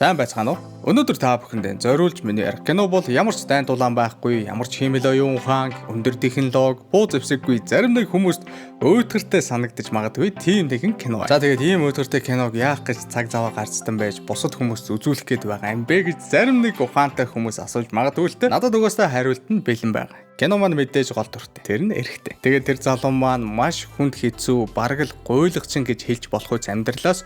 Сайн байцгаана уу? Өнөөдөр та бүхэнд зориулж миний ярих кино бол ямар ч дайн дулаан байхгүй, ямар ч хиймэл оюун ухаан, өндөр технологи, буу зэвсэггүй зарим нэг хүмүүст өөдгөртэй санагдаж магадгүй тийм нэгэн кино. За тэгээд ийм өөдгөртэй киног яах гэж цаг зав гарцсан байж бусад хүмүүст үзүүлэх гээд байгаа юм бэ гэж зарим нэг ухаантай хүмүүс асууж магадгүй л дээ. Надад угаасаа хариулт нь бэлэн байгаа. Кино маань мэдээж гол дүртэй. Тэр нь эрэгтэй. Тэгээд тэр залуу маань маш хүнд хэцүү, бараг л гуйлгчин гэж хэлж болох үс амьдралаас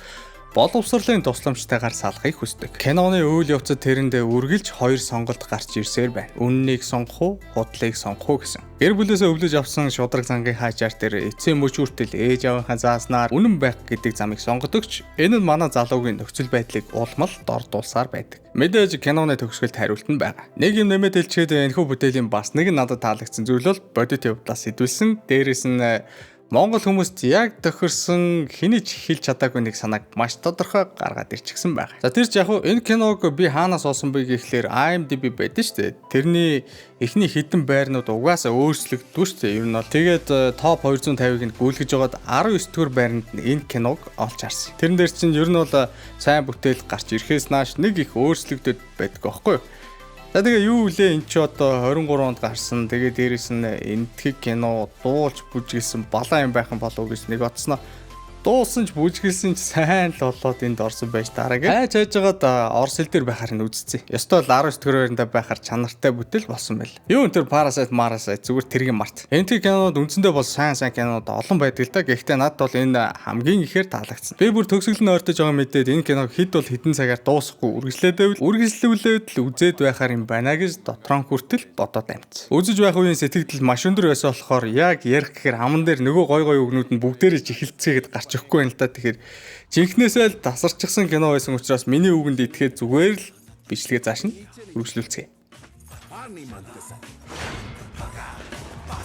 боловсролын тусламжтайгаар салахыг хүсдэг. Киноны үйл явцад тэрэндээ үргэлж хоёр сонголт гарч ирсээр байна. Үннийг сонгох уу, худлыг сонгох уу гэсэн. Гэр бүлээсээ өвлөж авсан шудраг зангийн хаачаар тэр эцсийн мөчүүртэл ээж аваахаа зааснаар үнэн байх гэдэг замыг сонгодогч энэ нь манай залуугийн нөхцөл байдлыг улмал дордуулсаар байдаг. Мэдээж киноны төгсгөлд хариулт нь байгаа. Нэг юм нэмээд хэлчихэд энэхүү бүтээлийн бас нэг нь надад таалагдсан зүйл бол бодит явдлаас сэтүүлсэн. Дээрээс нь Монгол хүмүүст яг тохирсон хэний ч хэлж чадаагүй нэг санааг маш тодорхой гаргаад ирчихсэн байна. За тэр ч яг энэ киног би хаанаас олсон бэ гэхлээр IMDb байдаг шүү дээ. Тэрний эхний хитэн байрнууд угаасаа өөрчлөгддөг шүү дээ. Ер нь бол тэгээд топ 250-ыг гүйлгэж байгаад 19 дугаар байранд энэ киног олж харсан. Тэрэн дээр чинь ер нь бол сайн бүтээл гарч ирэхээс нааш нэг их өөрчлөгдөд байдаг аахгүй юу? За тэгээ юу үлээ эн чи одоо 23 онд гарсан. Тэгээ дээрэс нь энтхэг кино дуулж бүжгэлсэн балаа юм байх юм болов уу гэж нэг бодсноо. Дуулсан ч бүжгэлсэн ч сайн л болоод энд орсон байж дараагийн. Хайж байгаад орс хэл дээр байхаар нь үзсэн. Ёстой л 19 дэх байхаар чанартай бүтээл болсон байл. Юу энэ Parasite зүгээр тэргийн март. Энтхэг кинонод үндсэндээ бол сайн кинонод олон байдаг л да. Гэхдээ надад бол энэ хамгийн ихээр таалагдсан. Би бүр төгсгөл нь ойртож байгаа мэдээд энэ киног хэд бол хэдэн цагаар дуусахгүй үргэлжлүүлээд л үзээд байхаар юм байна гэж дотроо хүртэл бодоод амьдсан. Үзэж байх үеийн сэтгэл маш өндөр байсан болохоор яг ярих гэхээр аман дээр нөгөө гой өгнүүд нь бүгдээрээ чихэлцгээгээд гарч өгөхгүй юм л да. Тэгэхээр жинхнээсээ л тасарчихсан кино байсан учраас миний үгэнд итгэхэд зүгээр л бичлэгээ зааш нь үргэлжлүүлцгээе.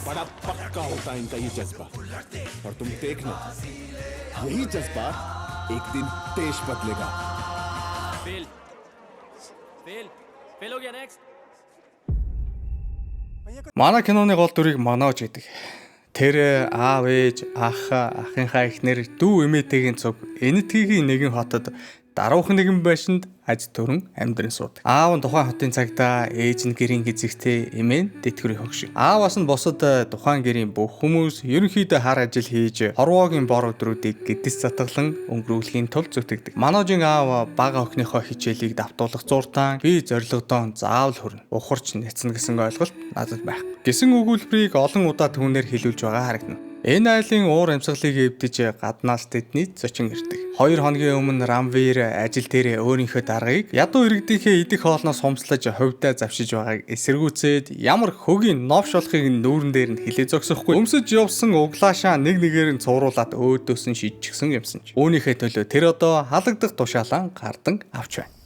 बड़ा पक्का होता है इनका ये जज्बा और तुम देखना यही जज्बा एक दिन देश बदलेगा फेल हो गया नेक्स्ट Манай киноны гол дүрийг Манож гэдэг. Тэр аав ээж, ахынхаа эхнэр, дүү эмээтэйгийн цуг энэтхэгийн нэгэн хотод даруухан нэгэн байшинд аж төрөн амьдран суудаг. Аав нь тухайн хотын цагтаа ээж нь гэрийн гизэгтэй, эмээ нь тэтгэврийн хөгшин. Ааваас нь босод тухайн гэрийн бүх хүмүүс ерөнхийдөө хар ажил хийж хорвоогийн бор өдрүүдийг гэдэс затгалан өнгөрүүлэхийн тулд зүтгэдэг. Маножийн аав бага охиныхоо хичээлийг давтуулах зуртан би зорилгодоо заавал хүрнэ. Ухарч нэцнэ гэсэн ойлголт надад байх. Гэсэн өгүүлбэрийг олон удаа түүнээр хэлүүлж байгаа харагдана. Энэ айлын уур амьсгалыг эвдэж гаднаас тэдний зочин ирдэг. 2 хоногийн өмнө Рамвир ажил дээр өөрийнхөө даргаыг ядуу иргэдийнхээ идэх хоолноос хумслаж хувьдаа завшиж байгааг эсэргүүцээд ямар хөгийн новш болохыг нүүрэн дээр нь хилээ зогсохгүй. Өмсөж явсан углаашаа нэг нэгээр нь цууруулаад өөдөөс нь шидчихсэн юмсан ч. Үүнийхээ төлөө тэр одоо халагдах тушаалан гардан авч байна.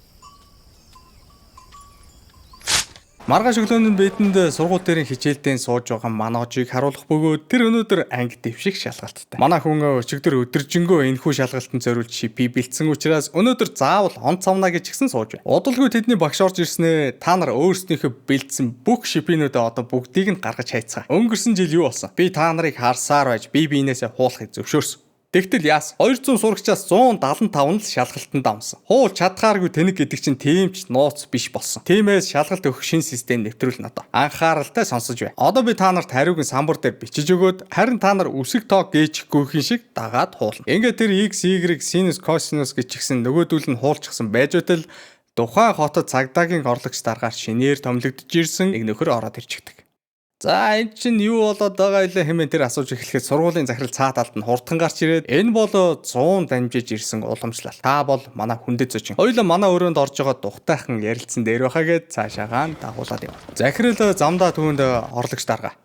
Маргааш өглөөний бидэнд сургууль дээрийн хичээлдээ сууж байгаа Маножийг харуулах бөгөөд тэр өнөөдөр анги дэвших шалгалттай. Манай хүн өчигдөр өдөржингөө энэхүү шалгалтанд зориулж шипи бэлдсэн учраас өнөөдөр заавал он цавна гэж гисэн сууж байна. Удалгүй тэдний багш орж ирснээр та нар өөрсдийнхөө бэлдсэн бүх шипинүүдээ одоо бүгдийг нь гаргаж хайцгаа. Өнгөрсөн жил юу болсон? Би та нарыг харсаар байж биенээсээ хуулахыг зөвшөөрсөн. Тэгтэл яас 200 сурагчаас 175 нь л шалгалтанд авсан. Хуулж чадхааргүй тэнэг гэдэг чинь тийм ч нууц биш болсон. Тиймээс шалгалт өгөх шин систем нэвтрүүлнэ одоо. Анхааралтай сонсож бай. Одоо би та нарт хариугийн самбар дээр бичиж өгөөд харин та нар үсэг тоог гээчихгүйхэн шиг дагаад хуулна. Ингээд тэр x, y, sinus, cosinus гэчихсэн нөгөөдүүл нь хуулчихсан байж байтал тухайн хотод цагдаагийн орлогч даргаар шинээр томилогдож ирсэн нэг нөхөр ороод ирчихдэг. За энэ чинь юу болоод байгаа илээ хэмээн тэр асууж эхлэхэд сургуулийн захирал цаад талд нь хурдхан гарч ирээд энэ бол 100 дамжиж ирсэн уламжлал. Та бол манай хүндэт зочин. Хоёулаа манай өрөөнд орж байгаа тухтайхан ярилцсан дээр байхаа гэд цаашаагаан дагуулад юм. Захирал замдаа түүнд орлогч дарга.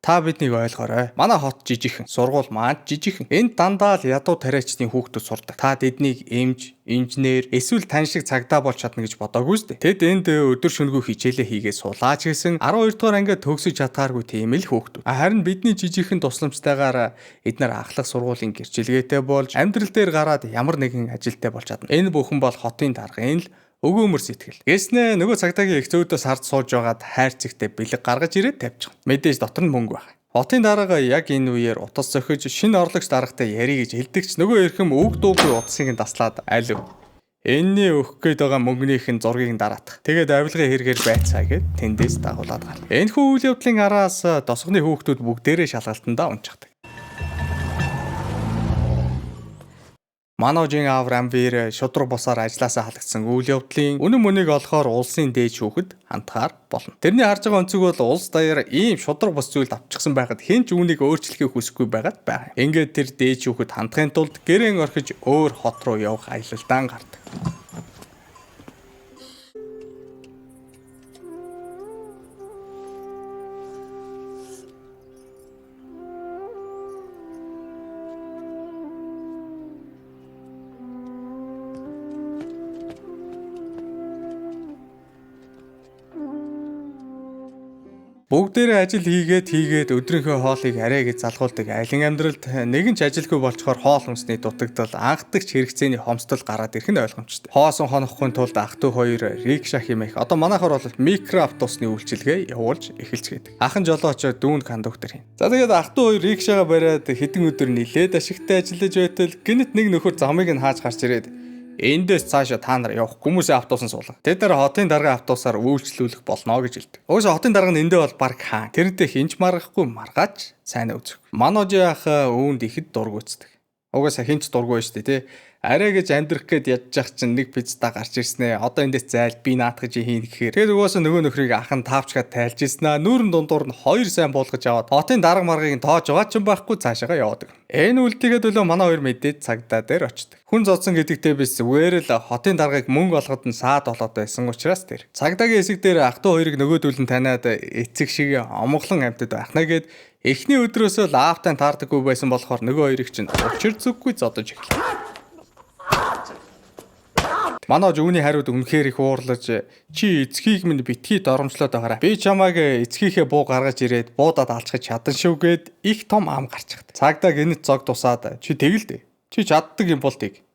Та биднийг ойлгоорой. Манай хот жижигхэн, сургууль маань жижигхэн. Энд дандаа л ядуу тариачдын хүүхдүүд сурдаг. Та тэднийг эмч, инженер, эсвэл тань шиг цагдаа болж чадна гэж бодоогүй шүү дээ. Тэд энд өдөр шөнөгүй хичээлээ хийгээд суулаач гэсэн 12 дугаар ангид төгсөж чадхааргүй тийм л хүүхдүүд. Харин бидний жижигхэн тусламжтайгаар эдгээр ахлах сургуулийн гэрчилгээтэй болж амьдрал дээр гараад ямар нэгэн ажилтай болж чадна. Энэ бүхэн бол хотын даргын л өгөөмөр сэтгэл. Гэснээ нөгөө цагдаагийн их зөөдөөс хард сууж байгаад хайр цэгтээ бэлэг гаргаж ирээд тавьчихна. Мэдээж дотор нь мөнгө байна. Хотын дарга яг энэ үеэр утас зохиж шинэ орлогч даргатай ярий гэж хэлдэгч нөгөө эрхэм үг дуугүй утсыг нь таслаад алив. Энэний өгөх гээд байгаа мөнгөнийх нь зургийг дараах. Тэгээд авилгын хэрэгээр байцаа гэд тэндээс дагуулад гал. Энэхүү үйл явдлын араас тосгоны хүүхдүүд бүгдээрээ шалгалтандаа унчихдаг. Маножийн аав Рамвир шудраг бусаар ажилласаа халагдсан үйл явдлын үнэн мөнийг олохоор улсын дээд шүүхэд хандхаар болно. Тэрний харж байгаа өнцөг бол улс даяар ийм шудраг бус зүйл авчихсан байхад хэн ч үүнийг өөрчлөхийг хүсэхгүй байгаад байна. Ингээд тэр дээд шүүхэд хандахын тулд гэрэн орхиж өөр хот руу явах аялалдаан гардаг. Бүгдээрээ ажил хийгээд өдрийнхөө хоолыг арай гэж залгуулдаг. Айлын амьдралд нэгэн ч ажилгүй болчхоор хоол хүнсний дутагдал, анхдагч хэрэгцээний хомсдол гараад ирэх нь ойлгомжтой. Хоосон хонохгүй тулд ах トゥ хоёр рикша хэмээх одоо манайхаар бол микроавтобусны үйлчилгээ явуулж эхэлцгээдэг. Ахын жолооч дүүнд кондуктор юм. За тэгээд ах トゥ хоёр рикшагаа бариад хэдэн өдөр нилээд ашигтай ажиллаж байтал гинэт нэг нөхөр замыг нь хааж гарч ирээд эндээс цаашаа та нар явах хүмүүсийн автобусан суулга. Тэд нар хотын даргын автобусаар үйлчлүүлэх болно гэж хэлдэг. Угсаа хотын дарга нь эндээ бол баг хаан. Тэрнтэй хинч маргахгүй маргааж сайн үзэх. Маножи ах үүнд ихэд дургуйцдаг. Угсаа хинч дургүй шүү дээ тий. Арай гэж амьдрах гээд ядчих чинь нэг пиццаа гарч ирснэ. Одоо эндээс зайл би наатгаж хийн гэхээр. Тэгээд угаасаа нөгөө нөхрийг ахын таавчгаад тайлж ирснэ. Нүүрэн дундуур нь хоёр сайн буулгаж аваад хотын дарга маргыг тоож байгаа ч юм байхгүй цаашаага яваадаг. Энэ үлдээгээд өлөө манай хоёр мэдээд цагдаа дээр очдог. Хүн зодсон гэдэгтээ биш зүгээр л хотын даргаыг мөнгө олоход нь саад болоод байсан учраас тэр. Цагдаагийн хэсэг дээр ах トゥ хоёрыг нөгөөдөл нь таниад эцэг шиг омглон амьтад байхна гээд эхний өдрөөсөө л аавтай таардаггүй байсан болохоор нөгөө хоёрыг чинь учир зүггүй зодож эхэлв. Манож үүний хариуд үнэхээр их уурлаж чи эцгийг минь битгий доромжлоод байгаарай. Би чамайг эцгийнхээ буу гаргаж ирээд буудаад алчхаж чадсан шүүгээд их том ам гарчихд. Цагдаа гинэт зог тусаад чи тэгэлдэ. Чи чаддаг юм бол тийг.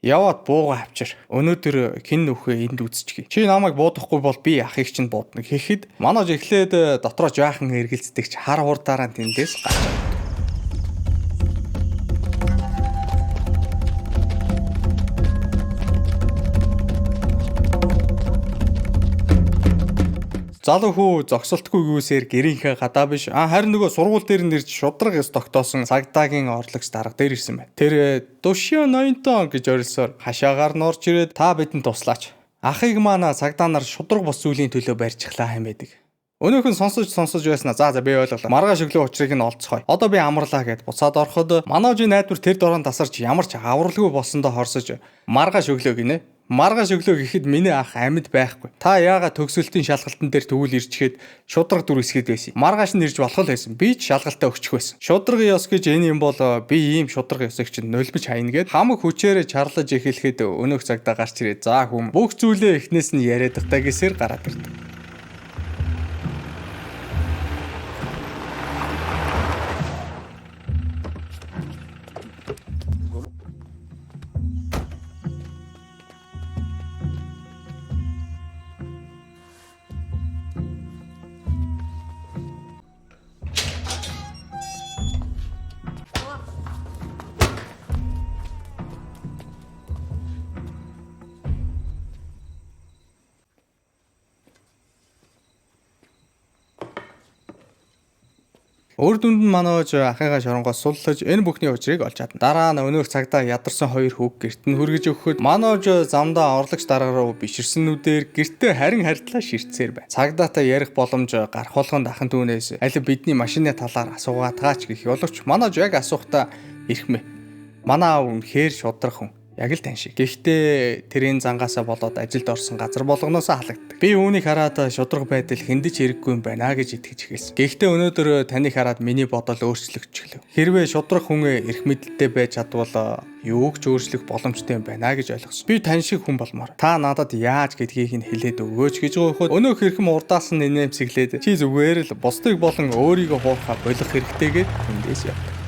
Яваад бууга авчир. Өнөөдөр хин нөхөө энд үзчихье. Чи намайг буудахгүй бол би ахыг чинь буудна гэхэд манож эхлээд дотроо жаахан эргэлцдэгч хар хурдаараа тэндээс гарч. Залуу хүү зогсолтгүй гүйсээр гэрийнхээ гадаа биш харин нөгөө сургууль дээр нэрж шудраг ёс тогтоосон цагдаагийн орлогч дарга дээр ирсэн байна. Тэр Душио Ноинтон гэж орилсоор хашаагаар нь орж ирээд та бидэнд туслаач. Ахыг маань цагдаа нар шудраг бос зүйлийн төлөө барьчихлаа хэмээдэг. Өнөөхөн сонсож байснаа за би ойлголоо. Маргааш өглөө учрыг нь олцгоё. Одоо би амарлаа гэд буцаад ороход манажийн найдвар тэр дороонд тасарч ямар ч авралгүй болсондоо хорсож маргааш өглөө гинэ. Маргааш өглөө гэхэд миний ах амьд байхгүй. Та яагаад төгсөлтийн шалгалтан дээр төгөл ирчгээд шудраг дүр эсгээд байсан. Маргааш нь ирж болох л байсан. Би ч шалгалтаа өгчих байсан. Шудрагын ёс гэж энэ юм бол би ийм шудраг ёсыг чинь нулимж хайна гэд хамаг хүчээрээ чарлаж эхлэхэд өнөөх цагдаа гарч ирээ. За хүм бүх зүйлээ эхнээс нь яриадахтаа гэсээр гараад ирдэг. Өөр дүнд нь манайж ахыгаа шоронгоос суллаж энэ бүхний учрыг олж чадна. Дараа нь өнөөх цагдаа ядарсан хоёр хүүг гэрт нь хүргэж өгөхөд манайж замдаа орлогч дарга руу биширсэнүүдээр гэртээ харин харьтлаа ширтсээр байна. Цагдаатай ярих боломж гарах болгонд ахын түүнээс аль бидний машины талаар асуугаад гаач гэх боловч манайж яг асуухтаа ирхмэ. Манай аав үнэхээр шудрах хүн. Яг л тань шиг. Гэхдээ тэрийн зангаасаа болоод ажилд орсон газар болгоноосоо халагддаг. Би үүнийг хараад шудраг байдал хэндэж хэрэггүй юм байна гэж итгэж эхэлсэн. Гэхдээ өнөөдөр таныг хараад миний бодол өөрчлөгдөж эхлэв. Хэрвээ шудраг хүн эрх мэдэлтэй байж чадвал юуг ч өөрчлөх боломжтой юм байна гэж ойлгосон. Би тань шиг хүн болмоор. Та надад яаж гэдгийг нь хэлээд өгөөч гэж гооход өнөөх хэрхэн урдаас нь нэмсэглээд чи зүгээр л бусдыг болон өөрийгөө хуурхаа болох хэрэгтэйгээд тэндээс явдаг.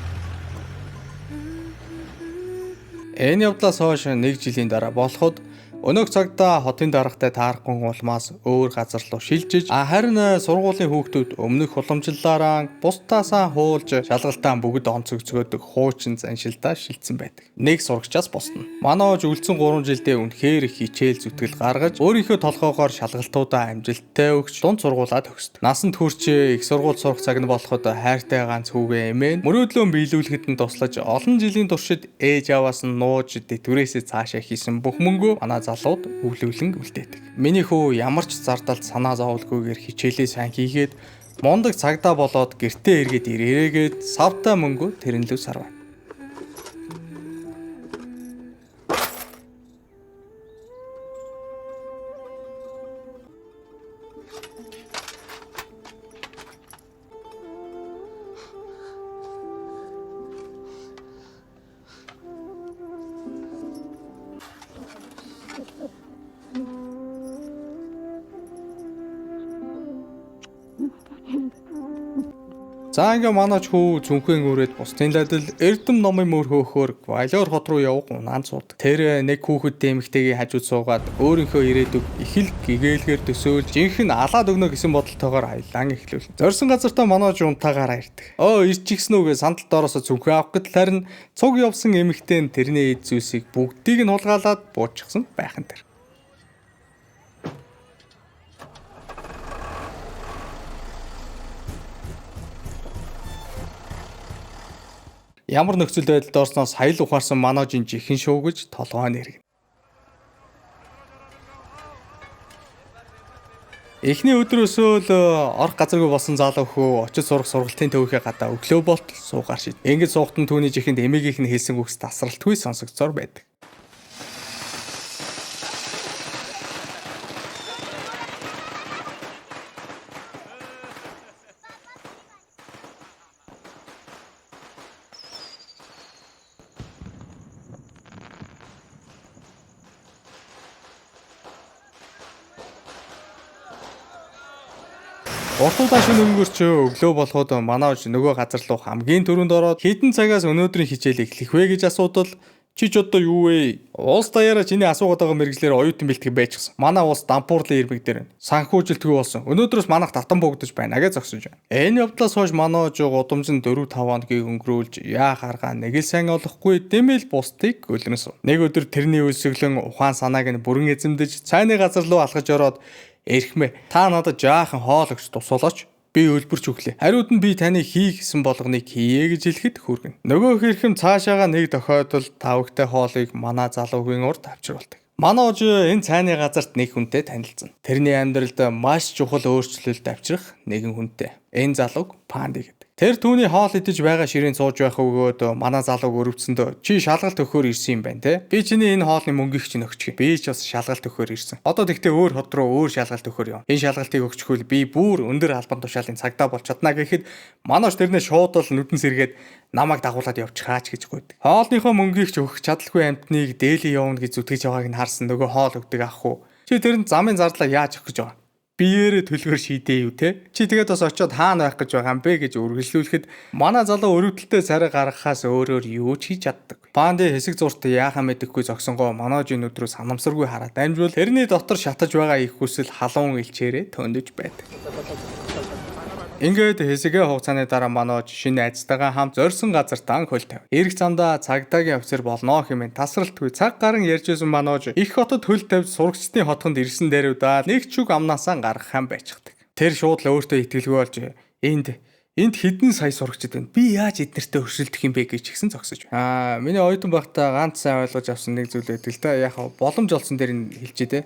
Энэ явдлаас хойш 1 жилийн дараа болоход Өнөөх цагта хотын даргатай таарахгүй улмаас өөр газар руу шилжиж харин сургуулийн хүүхдүүд өмнөх уламжлалаараа бусдаасаа хуулж шалгалтаа бүгд онцгцгөөдөг хуучин заншилтаа шилжсэн байдаг. Нэг сурагчаас босно. Манай ээж үлдсэн 3 жилдээ үнэхээр их хичээл зүтгэл гаргаж өөрийнхөө толгоогоор шалгалтуудаа амжилттай өгч дунд сургуулаа төгсдөг. Насанд хүрч их сургууль сурах цаг нь болоход хайртай ганц хүүгээ эмээн мөрөөдлөө биелүүлэхэд нь туслаж олон жилийн туршид ээж аваас нь нууж дэтгэрээсээ цаашаа хийсэн бүх мөнгөө манай залууд өвлөвлөн үлдээдэг. Миний хүү ямар ч зардалд санаа зовлгүйгээр хичээлээ сайн хийгээд мундаг цагдаа болоод гэртээ эргээд ирээгээд савтаа мөнгөө тэрнлүү сарваа. За ингээ манайч хүү зүнхэн өрөөд бусдын ладал эрдэм номын мөр хөөхөөр Валер хот руу явах унаан суудаг. Тэр нэг хүүхэд эмэгтэйгийн хажууд суугаад өөрийнхөө ирээдүг их л гэгээлгээр төсөөлж жинхэнэ алаад өгнө гэсэн бодолтойгоор аялан эхлүүл. Зорьсон газартаа манайч унтаагаараа ирдэг. Ирчихсэн үгээ сандалд ороосоо зүнхэн авах гэтэл харин цуг явсан эмэгтэй нь тэрний эд зүйлсийг бүгдийг нь хулгайлаад буучихсан байхан тэр. Ямар нөхцөл байдалд орсноос хаял ухаарсан манажийн жихэн шуугж толгой нэргэн. Эхний өдрөөсөө л орох газаргүй болсон залуу хөө очиж сурах сургалтын төвийнхээ гадаа өглөө болтол суугаар шид. Ингэж суугтан түүний жихэнд эмээгийнх нь хэлсэн үгс тасралтгүй сонсогдсоор байдаг. Уртуудаа шинэ өнгөрч өглөө болоход манайч нөгөө газар руу хамгийн түрүүнд ороод хэдэн цагаас өнөөдрийн хичээл эхлэх вэ гэж асуудал чи ч одоо юу вэ? Улс даяараа чиний асуугаад байгаа мэрэгчлэр оюутан бэлтгэх байчихсан. Манай улс дампуурлын ирмэг дээр санхүүжилтгүй болсон. Өнөөдрөөс манайх татан богдож байна гэж зогсож байна. Энэ явдлаас хойш манайч гудамжинд 4-5 хоногийг өнгөрүүлж яа харгаа нэг л сайн олохгүй дэмэл бусдыг өлнөсөн. Нэг өдөр тэрний өлсөглөн ухаан санааг нь бүрэн эзэмдэж цайны газар руу алхаж ороод эрхмээ. Та надад жаахан хоол өгч тусуулаач. Би өлбөрч өглөө. Хариуд нь би таны хий гэсэн болгоныг хийе гэж хэлэхэд хүргэн. Нөгөө хэрхэм цаашаага нэг тохиолдолд тавгтай хоолыг манай залуугийн урд авчруулдаг. Манай ож энэ цайны газарт нэг хүнтэй танилцсан. Тэрний амьдралд маш чухал өөрчлөлт авчрах нэгэн хүнтэй. Энэ залууг Панди гэдэг. Тэр түүний хоол идэж байгаа ширээн сууж байх өгөөд манай залууг өрөвцөндөө чи шалгалт өгөхөөр ирсэн юм байна те. Би чиний энэ хоолны мөнгийг чинь өгчих. Би ч бас шалгалт өгөхөөр ирсэн. Одоо тэгтээ өөр хот руу өөр шалгалт өгөхөөр юм. Энэ шалгалтыг өгчихвэл би бүр өндөр албан тушаалын цагдаа болж чадна гэхэд манайш тэрнээ шууд л нүдэн сэргээд намайг дагуулад явчихаач гэж гуйдаг. Хоолныхоо мөнгийг ч өгөх чадaltaгүй амтныг дээлийн явна гэж зүтгэж байгааг нь харсан нөгөө хоол өгдөг ах уу. Чи тэрэнд замын зарлаа яаж өгөх гэж байгаа? Биеэрээ төлгөр шийдээ юу те. Чи тэгээд бас очиод хаана байх гэж байгаа юм бэ гэж үргэлжлүүлэхэд манай залуу өрөвдөлтөй царай гаргахаас өөрөөр юу ч хийж чаддаг. Панди хэсэг зурт яахаа мэдэхгүй зогсонгоо манажийн өдрөө санамсаргүй хараад амжвал тэрний дотор шатаж байгаа их хүсэл халуун илчээрээ төндөж байдаг. Ингээд хэсэгээ хугацааны дараа манайч шинэ айцтайгаа хамт зорьсон газарт анх хөл тавь. Ирэх замдаа цагдаагийн офицер болно хэмээн тасралтгүй цаг гарan ярьж байсан манайч их хотод хөл тавьж сурагчдын хотгонд ирсэн дээрүүдээ нэг чүг амнаасаа гаргах юм байждаг. Тэр шууд л өөртөө итгэлгүй болж энд хэдэн сая сурагчид байна. Би яаж эднэртээ өршөлдөх юм бэ гэж ихсэн зогсож байна. Миний оюутан байхдаа ганц сайн ойлгож авсан нэг зүйл байдаг л да. Яг боломж олсон дээр нь хэлчихэ те.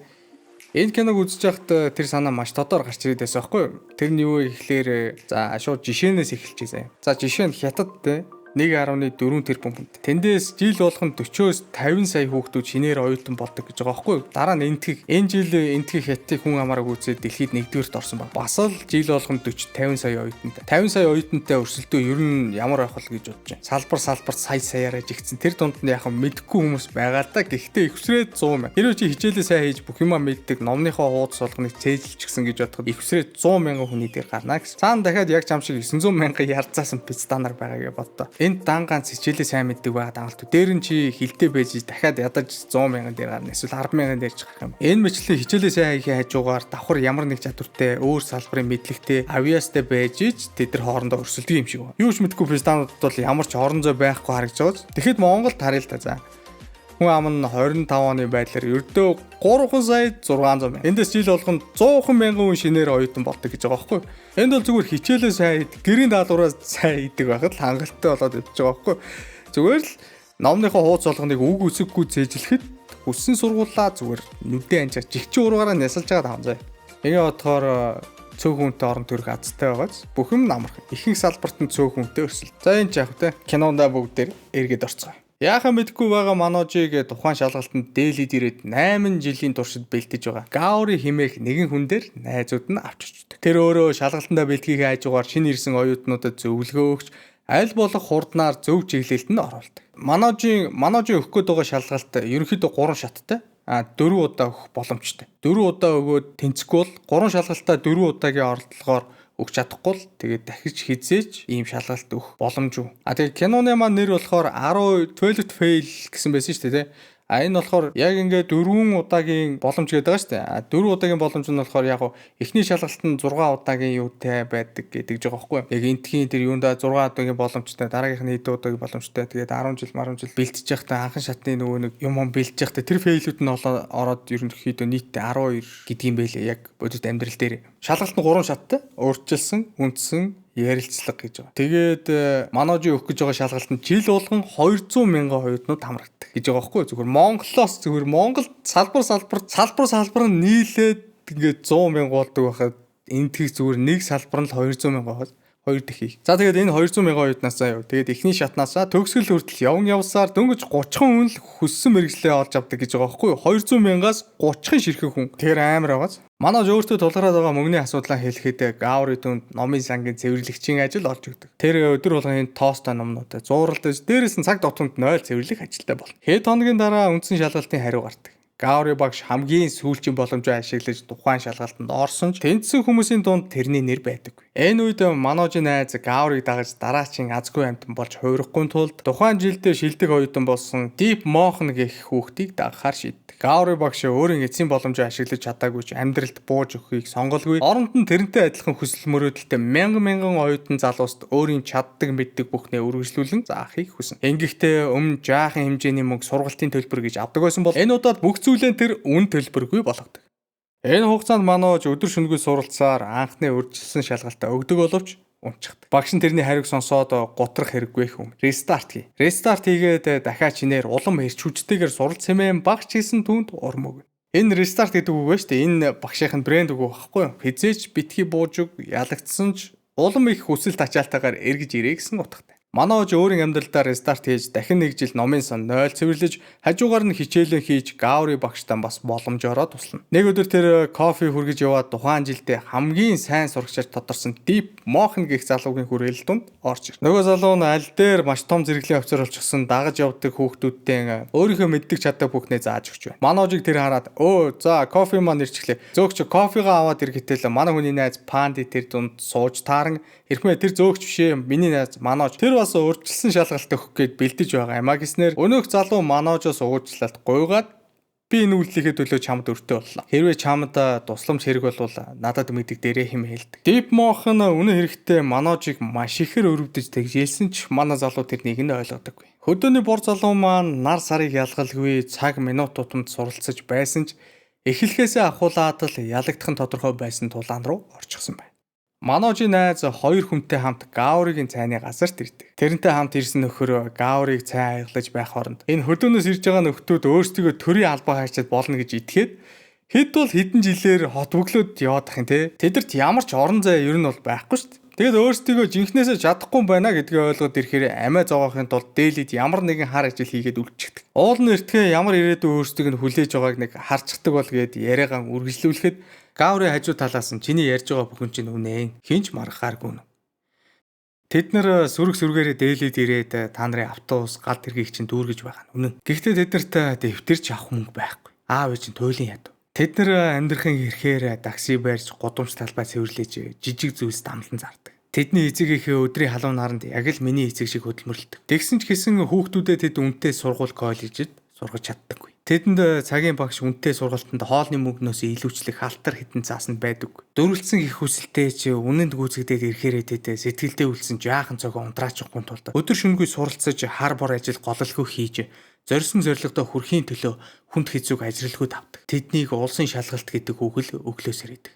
Энэ киног үзэж байхад тэр санаа маш тодор гарч ирээд байсан байхгүй юу? Тэр нь юу ихлээр шууд жишээнээс эхэлчихсэн. За жишээ нь хятад те 1.4 тэрбум хүн. Тэндээс жил болгон 40-оос 50 сая хүүхдүүд шинээр оюутан болдог гэж байгаа байхгүй юу? Дараа нь энэ жил энтхийг хятадын хүн амаараа үзээд дэлхийд 1-р орсон баг. Бас л жил болгон 40-50 сая оюутантай. 50 сая оюутантай өрсөлдөө ер нь ямар байх вэ гэж бодож байна. Салбар сая-саяараа жигцэн. Тэр дунд нь яхан мэдхгүй хүмүүс байгаа л да. Гэхдээ ихвсрээд 100 мянга. Хэрвээ чи хичээлээ сайн хийж бүх юмаа мэддэг, номныхоо хуудас болгоныг цээжилчихсэн гэж бодоход ихвсрээд 100 мянган хүний дээр гарна гэсэн. Цаана дахиад яг чам шиг 900 мянган ярцаасан пистанаар байгаа гэж боддоо. Энд дан ганц хичээлээ сайн мэддэг байгаа дагалт. Дээр нь чи хилтэй байж дахиад ядаж 100 мянган дээр гарна. Эсвэл 10 мянган дээр гарах юм. Энэ мэтлээ хичээлээ сайн хийхээ хажуугаар давхар ямар нэг чадвартай, өөр салбарын мэдлэгтэй, авьяастай байж тэд нар хоорондоо өрсөлдөг юм шиг байна. Юу ч мэдгүй пистануудад бол ямар ч орон зай байхгүй харагдаж байгаа. Тэгэхэд Монголд харъя л та за. Хүн ам нь 25 оны байдлаар ердөө 3 сая 600 мянга. Эндээс жил болгонд 100 мянган хүн шинээр оюутан болдог гэж байгаа байхгүй. Энд бол зүгээр хичээлээ сайн ид, гэрийн даалгавраа сайн идэг байхад л хангалттай болоод явж байгаа байхгүй. Зүгээр л номныхоо хууц болгоныг үг үсэггүй зээжлэхэд хүссэн сургуулаа зүгээр нүдэн анчаар жигчэн ургаараа нясалж байгаа таам заа. Энийг бодохоор цөөхөнтэй орон төрх азтай байгааз бүх юм намархан. Ихэнх салбарт нь цөөхөнтэй өрсөл. За энэ ч яг тэ кинондаа бүгдээр эргээд орцгоо. Яахан мэдгүй байгаа Маножийг тухайн шалгалтанд дээлид ирээд 8 жилийн туршид бэлтэж байгаа. Гаори химээх нэгэн хүн дээр найзууд нь авч очдог. Тэр өөрөө шалгалтандаа бэлтгийхээ хажуугаар шинэ ирсэн оюутнуудад зөвлөгөө өгч аль болох хурднаар зөв чиглэлд нь оруулдаг. Маножийн өгөх гээд байгаа шалгалт ерөнхийдөө 3 шаттай. 4 удаа өгөх боломжтой. 4 удаа өгөөд тэнцэхгүй бол 3 шалгалтаа 4 удаагийн оролдлогоор өгч чадахгүй л тэгээд дахиж хизээж ийм шалгалт өгөх боломжгүй. Тэгээд киноны маань нэр болохоор 12 fail гэсэн байсан шүү дээ. Энэ болохоор яг ингээд 4 удаагийн боломж гэдэг байгаа шүү дээ. 4 удаагийн боломж нь болохоор яг эхний шалгалт нь 6 удаагийн юутай байдаг гэдэг жбайгаа байхгүй юу? Яг энтхийн тэр юундаа 6 удаагийн боломжтой, дараагийнх нь хэдэн удаагийн боломжтой. Тэгээд 10 жил бэлтэж явахдаа анхан шатны нөгөө нэг юм бэлтэж явахдаа тэр фейлүүд нь ороод ерөнхийдөө нийтдээ 12 гэдэг юм байлээ. Яг бодит амьдрал дээр. Шалгалт нь 3 шаттай. Урьдчилсан, үндсэн, ярилцлага гэж байгаа. Тэгээд Маножи өгөх гэж байгаа шалгалтанд жил болгон 200 мянган оюутнууд хамрагддаг гэж байгаа байхгүй. Зүгээр Монголоос зүгээр Монголд салбар нь нийлээд ингээд 100 мянга болдог байхад эндхийг зүгээр нэг салбар нь л 200 мянга байхад 2 дахийг. За тэгээд энэ 200 мянган оюутнаасаа юу. Тэгээд эхний шатнаасаа төгсгөл хүртэл явсаар дөнгөж 30 хүн л хүссэн мэргэжлээ олж авдаг гэж байгаа байхгүй юу. 200 мянгаас 30 ширхэг хүн. Тэр амар байгааз. Манайж өөртөө тулгараад байгаа мөнгөний асуудлаа хэлэхэд Гаори дүнд номын сангийн цэвэрлэгчийн ажил олж өгдөг. Тэр өдөр болгон тоостой номнуудаа зууралдаж дээрээс нь цаг тутамд 0 цэвэрлэх ажилтай бол. Хэд хоногийн дараа үндсэн шалгалтын хариу гардаг. Гаори багш хамгийн сүүлчийн боломжоо ашиглаж тухайн шалгалтанд орсон ч тэнцсэн хүмүүсийн дунд тэрний нэр байдаггүй. Энэ үед Маножи найз Гаориг дагаж дараачийн азгүй амтан болж хуурахгүй тулд тухайн жилдээ шилдэг оюутан болсон Deep Mohan гэх хүүхдийг дагахаар шийддэг. Гаори багш өөрийн эцсийн боломжоо ашиглаж чадаагүй ч амьдралд бууж өгөхийг сонголгүй. Оронд нь тэрнтэй адилхан хүсэл мөрөөдөлтэй мянган оюутан залууст өөрийн чаддаг мэддэг бүхнээ үргэлжлүүлэн заахыг хүснэ. Ингэхдээ өмнө жаахан хэмжээний мөнгө сургалтын төлбөр гэж авдаг байсан бол энэ удаад бүх зүйлэн тэр үн төлбөргүй болгодог. Энэ хугацаанд Манож өдөр шөнөгүй суралцсаар анхны урьдчилсан шалгалтаа өгдөг боловч унчихдаг. Багш нь тэрний хариуг сонсоод готрох хэрэггүй хүм. Рестарт хийгээд дахиад чинээр улам хэрч хүчтэйгээр суралц хэмээн багш хийсэн түнд урам өгнө. Энэ рестарт гэдэг үг ба штэ. Энэ багшийн брэнд үг байхгүй юу? Хизээч битгий бууж ялагдсан ч улам их хүсэл тачаалтайгаар эргэж ирээ гэсэн утгатай. Манож өөрийн амьдралдаа рестарт хийж дахин нэг жил номын сан 0 цэвэрлэж хажуугаар нь хичээлээ хийж Гаори багштай бас боломжоороо туслана. Нэг өдөр тэр кофе хүргэж яваад тухайн жилдээ хамгийн сайн сурагчаар тодорсон Deep Mohan гэх залуугийн хүрээлэл донд орж ирнэ. Нөгөө залуу нь аль дээр маш том зэрэглэлийн офицер болчихсон дагаж явдаг хүүхдүүдтэй өөрийнхөө мэддэг чаддаг бүхнээ зааж өгч байна. Маножиг тэр хараад за кофе маань ирчихлээ. Зөөгч кофегаа аваад ирэхдээ манай хүний найз Панди тэр дунд сууж тааран хэрхмээ тэр зөөгч бишээ миний найз Манож тэр бас урьдчилсан шалгалт өгөх гээд бэлдэж байгаа юм а гэснээр өнөөх залуу Маножоос уучлалт гуйгаад би энэ үйлдэлийнхээ төлөө чамд өртөө боллоо. Хэрвээ чамд тусламж хэрэг болвол надад мэддэг дээрээ хэм хэлдэг. Deep Mohan үнэ хэрэгтээ Маножийг маш ихээр өрөвдөж тэгжээлсэн ч манай залуу тэрнийг нь ойлгодоггүй. Хөдөөний бор залуу маань нар сарыг ялгалгүй цаг минут тутамд суралцаж байсан ч эхлэхээсээ ахуулаад л ялагдах нь тодорхой байсан тулаан руу орчихсон байна. Маножи найз 2 хүнтэй хамт Гаоригийн цайны газарт ирдэг. Тэрнтэй хамт ирсэн нөхөр Гаориг цай аяглаж байх хооронд энэ хөдөөнөөс ирж байгаа нөхдүүд өөрсдөө төрийн албаа хайчаад болно гэж итгээд хэд бол хэдэн жилээр хот бөглөөд яваад ах юм те. Тэдэрт ямар ч орон зай ер нь бол байхгүй шүү дээ. Тэгэд өөрсдөө жинхнээсээ чадахгүй байна гэдгээ ойлгоод ирэхээр амиа зоогохын тулд дээлид ямар нэгэн хар ажил хийгээд үлдчихдэг. Уул нь эртгээ ямар ирээдүй өөрсдөө нь хүлээж байгааг нэг харцдаг бол гээд яриагаа үргэлжлүүлэхэд Гаори хажуу талаас нь чиний ярьж байгаа бүхэн чинь үнэн. Хинч маргахааргүй. Тэд нар сүргээрээ дээлид ирээд та нарын автобус гал тэргийг чинь дүүргэж байгаа нь үнэн. Гэхдээ тэднэрт дэвтэрч авах мөнгө байхгүй. Аав ээж нь туйлын ядуу. Тэд нар амьдрахын эрхээр такси барьж гудамж талбай цэвэрлэж жижиг зүйлс дамлан зардаг. Тэдний эцэгийнхээ өдрийн халуун наранд яг л миний эцэг шиг хөдөлмөрлөдөг. Тэгсэн ч гэсэн хүүхдүүдэд тэд үнэтэй сургууль коллежид сургаж чаддаггүй. Тэдэнд цагийн багш үнэтэй сургалтанд хоолны мөнгнөөс илүүчлэх алтар хитэн заасан байдаг. Дөрвөлдсөн их хүсэлтэй ч үнэнд гүйцэгдээд ирэхээрээ тэд сэтгэлдээ үлдсэн жаахан цогоо унтраачихгүй тулд өдөр шөнөгүй суралцаж хар бор ажил гололгүй хийж зорьсон зорилгодоо хүрэхийн төлөө хүнд хэцүүг ажирлгүй тавдаг. Тэднийг улсын шалгалт гэдэг үг л өглөөсөр идэг.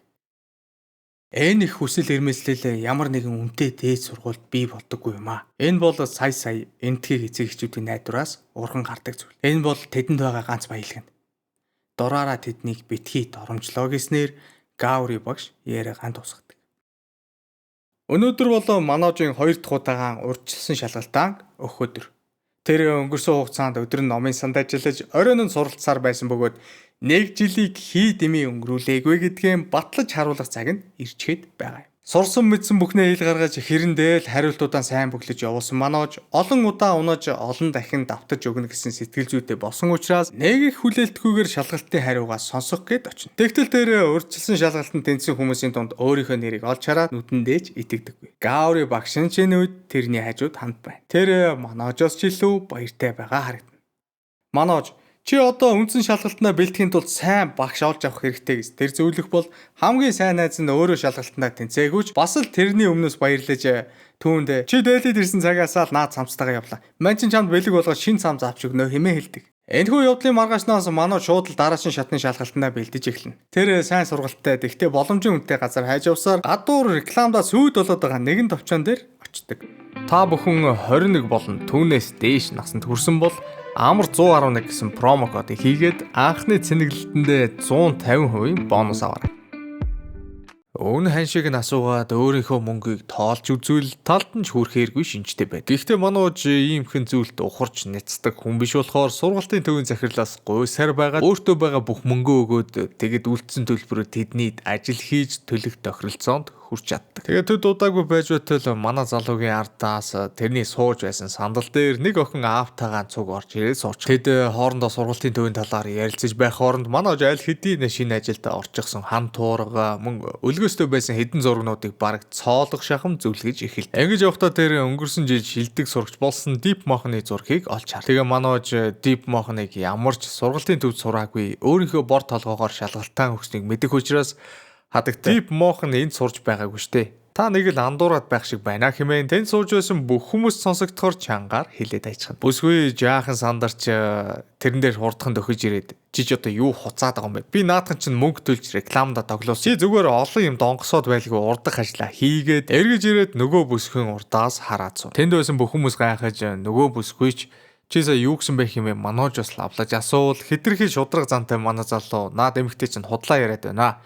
Энэ их хүсэл эрмэлзэл ямар нэгэн үнэтэй дээд сургуульд бий болдоггүй юм аа. Энэ бол сая энтхийг эцэг эхчүүдийн найдвараас урган гардаг зүйл. Энэ бол тэдэнд байгаа ганц баялаг нь. Дураараа тэднийг битгий доромжлоо гэснээр Гаури багш яриагаан тусгадаг. Өнөөдөр бол Маножийн 2 дахь удаагаан урьдчилсан шалгалтаа өгөх өдөр. Тэр өнгөрсөн хугацаанд өдөр нь номын санд ажиллаж оройн нь суралцсаар байсан бөгөөд 1 жилийг хий дэмий өнгөрүүлээгүй гэдгээ батлаж харуулах цаг нь ирчгээд байгаа юм. Сурсан мэдсэн бүхнээ хэл гаргаж хэрэндээ л хариултуудаа сайн бүглэж явуулсан Манож олон удаа унаж олон дахин давтаж өгнө гэсэн сэтгэл зүйтэй болсон учраас нэг их хүлээлтгүйгээр шалгалтын хариугаа сонсох гээд очино. Тэгтэл тэр урьдчилсан шалгалтанд тэнцсэн хүмүүсийн дунд өөрийнхөө нэрийг олж хараад нүдэндээ ч итгэдэггүй. Гаури багш нь ч энэ үед тэрний хажууд хамт байна. Тэр Маножоос ч илүү баяртай байгаа харагдана. Манож, чи одоо үндсэн шалгалтнаа бэлтгэхийн тулд сайн багш олж авах хэрэгтэй гэж тэр зөвлөх бол хамгийн сайн найз нь өөрөө шалгалтнаа тэнцээгүйч бас л тэрний өмнөөс баярлаж түүнд чи дээлид ирсэн цагаас л наад цамцтайгаа явлаа. Мань ч чамд бэлэг болгож шин цамц авч өгнө хэмээн хэлдэг. Энэхүү явдлын маргаашнаас Манож шууд л дараагийн шатны шалгалтнаа бэлдэж эхэлнэ. Тэр сайн сургалттай тэгтээ боломжийн үнэтэй газар хайж явсаар гадуур рекламдаа сүйд болоод байгаа нэгэн товчон дээр очдог. Та бүхэн 21 болон түүнээс дээш наснд хүрсэн бол амар 111 гэсэн промо кодыг хийгээд анхны цэнэглэлтэндээ 150% бонус аваарай. Өвн ханшиг нь асуугаад өөрийнхөө мөнгийг тоолж үзвэл талд нь ч хүрэхээргүй шинжтэй байд. Гэхдээ Манож иймхэн зүйлд ухарч няцдаг хүн биш болохоор сургалтын төвийн захирлаас гуйсаар байгаад өөртөө байгаа бүх мөнгөө өгөөд тэгэд үлдсэн төлбөрөөр тэдний ажил хийж төлөх тохиролцоонд хүрч чаддаг. Тэгээд тэд удаагүй байж байтал манай залуугийн ардаас тэрний сууж байсан сандал дээр нэг охин аавтайгаа цуг орж ирээд суучих. Тэд хоорондоо сургалтын төвийн талаар ярилцаж байх хооронд Манож аль хэдийн шинэ ажилд орчихсон хан туурга мөн өлгөөстэй байсан хэдэн зургнуудыг бараг цоолох шахам зөвлөж эхэлв. Ингэж явахдаа тэр өнгөрсөн жил шилдэг сурагч болсон Deep Mohan-ы зургийг олж харав. Тэгээ Манож Deep Mohan-ыг ямар ч сургалтын төвд сураагүй өөрийнхөө бор толгоогоор шалгалтаа өгснийг мэдэх учраас хадагтай. Deep Mohan энд сурж байгаагүй штэ. Та нэг л андуураад байх шиг байна хэмээн тэнд сууж байсан бүх хүмүүс сонсогдохоор чангаар хэлээд ажихна. Бүсгүй жаахан сандарч тэрэн дээр хурдхан дөхөж ирээд чи ч одоо юу хуцаад байгаа юм бэ? Би наадхан чинь мөнгө төлж рекламада тоглосон. Чи зүгээр олон юм донгосоод байлгүй урдах ажилла хийгээд эргэж ирээд нөгөө бүсгийн урдаас хараад суу. Тэнд байсан бүх хүмүүс гайхаж нөгөө бүсгүйч чи сая юу гэсэн бэ хэмээн Маножоос лавлаж асуул хитрхи шудраг зантай манай залуу наад эмэгтэй чинь худлаа яриад байна.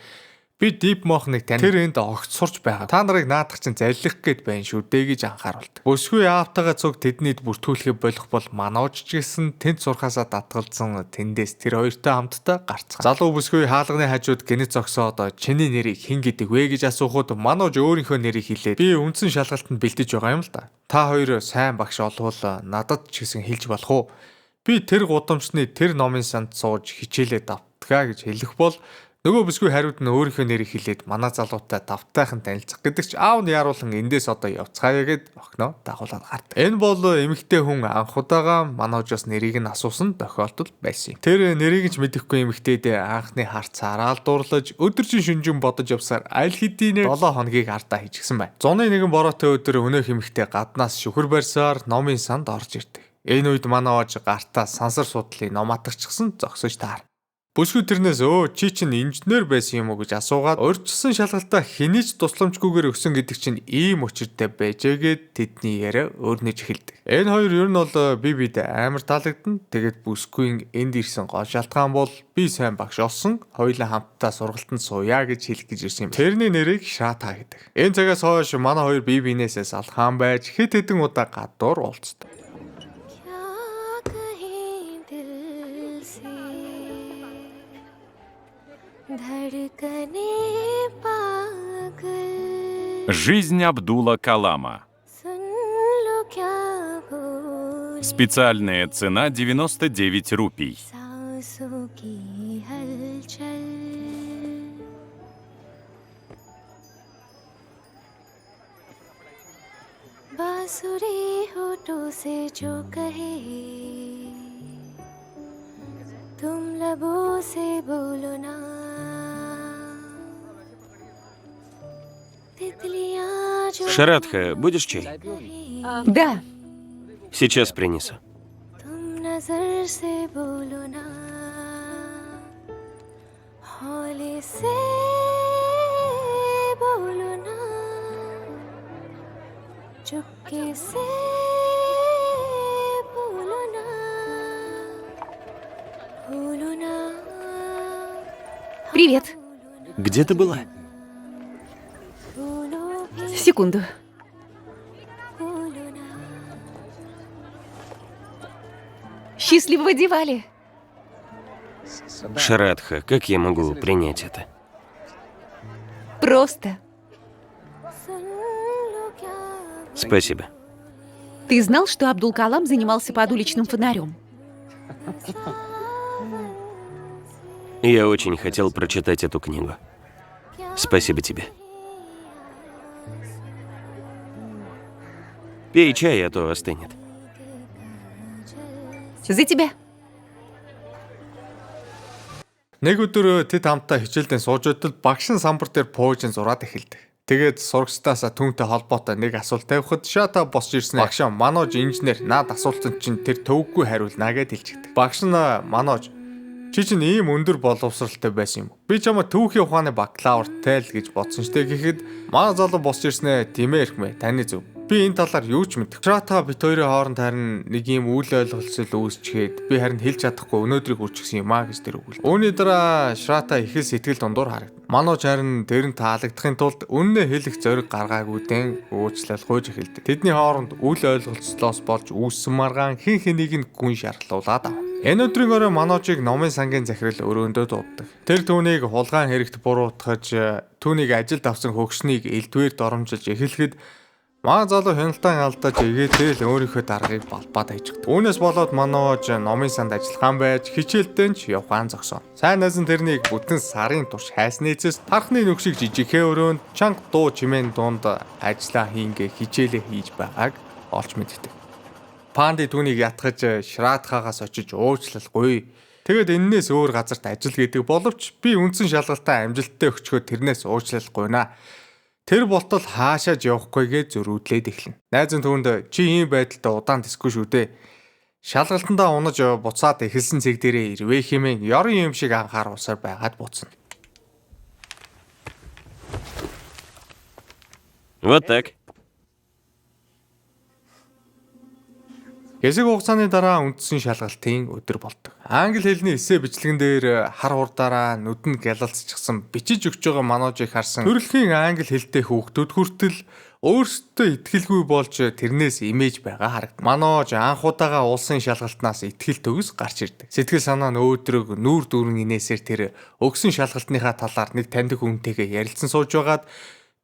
Би Deep Mohan-ыг тань тэр энд огт сурч байгаа. Та нарыг наадах чинь заллих гээд байна шүү дээ гэж анхааруулдаг. Бүсгүй аавтайгаа цуг тэднийд бүртгүүлэхэ болох бол Манож ч гэсэн тэнд сурхаасаа татгалзсан тэндээс тэр хоёртой хамтдаа гарцгаан. Залуу бүсгүй хаалганы хажууд гинэт зогсоод чиний нэрийг хэн гэдэг вэ гэж асуухад Манож өөрийнхөө нэрийг хэлээд би үндсэн шалгалтанд бэлдэж байгаа юм л да. Та хоёр сайн багш олвол надад ч гэсэн хэлж болох уу? Би тэр гудамжны тэр номын санд сууж хичээлээ давтгаа гэж хэлэх бол нөгөө бүсгүй хариуд нь өөрийнхөө нэрийг хэлээд манай залуутай давтайхан танилцах гэдэг ч аав нь яаруулан эндээс одоо явцгаая гэд охиноо дагуулад гардаг. Энэ бол эмэгтэй хүн анх удаага Маножоос нэрийг нь асуусан тохиолдол байсан юм. Тэр нэрийг ч мэдэхгүй эмэгтэйд анхны харцаараа л дурлаж өдөржин шүнжин бодож явсаар аль хэдийн 7 хоногийг ардаа хийчихсэн байна. Зуны нэгэн бороотой өдөр өнөөх эмэгтэй гаднаас шүхэр барьсаар номын санд орж ирдэг. Энэ үед Манож гартаа сансар судлалын ном атагчсан зогсож таар. Бүсгүй тэрнээс чи чинь инженер байсан юм уу гэж асуугаад урьдчилсан шалгалтаа хэний ч тусламжгүйгээр өгсөн гэдэг чинь ийм учиртай байжээгээд тэдний яриа өөрнөж эхэлдэг. Энэ хоёр ер нь бол бие амар таалагдана. Тэгээд бүсгүйн энд ирсэн гол шалтгаан бол би сайн багш олсон, хоёулаа хамтдаа сургалтанд сууя гэж хэлэх гэж ирсэн юм. Тэрний нэрийг Шата гэдэг. Энэ цагаас хойш манай хоёр бие биенээсээ салхаан байж хэд хэдэн удаа гадуур уулздаг. Жизнь Абдула Калама. Специальная цена 99 рупий. मसूरी होठों से जो कहे तुम लबों से बोलो ना तितलियां जो Шарадха, будешь чай? Да, Сейчас принесу. तुम नजर से बोलो ना हौले से बोलो ना चुपके से बोलो ना बोलो ना привет. Где ты была? बोलो भी Секунду. बोलो ना Счастливого Дивали. Шарадха, как я могу принять это? Просто. सुन लो क्या Спасибо. Ты знал, что Абдул-Калам занимался под уличным фонарем? Я очень хотел прочитать эту книгу. Спасибо тебе. Пей чай, а то остынет. За тебя. Нэг өдөр тэд хамтдаа хичээлдээ сууж байтал багш нь самбар дээр пуужин зураад эхэлдэг. Тэгээд сурагчдаасаа түүнтэй холбоотой нэг асуулт тавихад шата босч ирсэн багшаа Манож инженер наад асуултанд чинь тэр төвөггүй хариулнаа гэж хэлчихдэг. Багш нь Манож чи чинь ийм өндөр боловсралтай байсан юм. Би чамаа түүхийн ухааны бакалавртай л гэж бодсон штэ гэхэд маа залуу босч ирснэ тиймээ ирхмэ таны зөв. Би энэ талаар юу ч мэдэх. Шрата бит хоёрын хооронд харин нэг юм үйл ойлголцол үүсчихэд би харин хэлж чадахгүй өнөөдрийг үрчгсэн юм аа гэж тэр өгвөл. Үүний дараа Шрата их л сэтгэл дундуур харагд. Манож харин тэр нь таалагдахын тулд үннээ хэлэх зориг гаргаагүйдэн уучлал гуйж эхэлдэг. Тэдний хооронд үйл ойлголцлоос болж үүссэн маргаан хэн хэнийг нь гүн шарлуулаад ав. Энэ өдрийн орой Маножийг номын сангийн захирал өрөөндөө дууддаг. Тэр түүнийг хулгайн хэрэгт буруутгаж түүнийг ажилд авсан хөгшнийг элдвээр доромжилж эхлэхэд маа залуу хяналтан алдаж игээтэл өөрийнхөө даргаыг балбаад хайждаг. Үүнээс болоод Манож номын санд ажиллагаан байж хичээлдээ ч явхаан зогсооно. Сайн найз нь тэрнийг бүтэн сарын турш хайсны эцэс тархны нүгшиг жижигхээ өрөөнд чанга дуу чимээн дунд ажиллаа хийнгээ хичээлээ хийж байгааг олж мэддэг. Панди түүнийг ятгах Шрадхагаас очиж уучлалгүй. Тэгэд эннээс өөр газарт ажил гэдэг боловч би үндсэн шалгалтаа амжилттай өгчхөө тэрнээс уучлалгүй наа. Тэр болтол хаашааж явахгүйгээ зөрүүдлээд эхэлнэ. Найз нь түүнд чи ийм байдалтай удаан тэсгүй шүү дээ. Шалгалтандаа унаж буцаад эхэлсэн цэг дээрээ ирвэ хэмээн ёрын юм шиг анхааруулсаар байгаад буцна. Вот так. Хэсэг хугацааны дараа үндсэн шалгалтын өдөр болдог. Англи хэлний эссе бичлэгэн дээр хар хурдаараа нүдэнд гялалцчихсан бичиж өгч байгаа Маножийг харсан төрөлхийн англи хэлтэй хүүхдүүд хүртэл өөрсдөө итгэлгүй болж тэрнээс имэж байгаа харагд. Манож анх удаага улсын шалгалтнаас итгэл төгс гарч ирдэг. Сэтгэл санаа нь өөдрөг нүүр дүүрэн инээсээр тэр өгсөн шалгалтныхаа талаар нэг таньдаг хүнтэйгээ ярилцсан сууж байгаад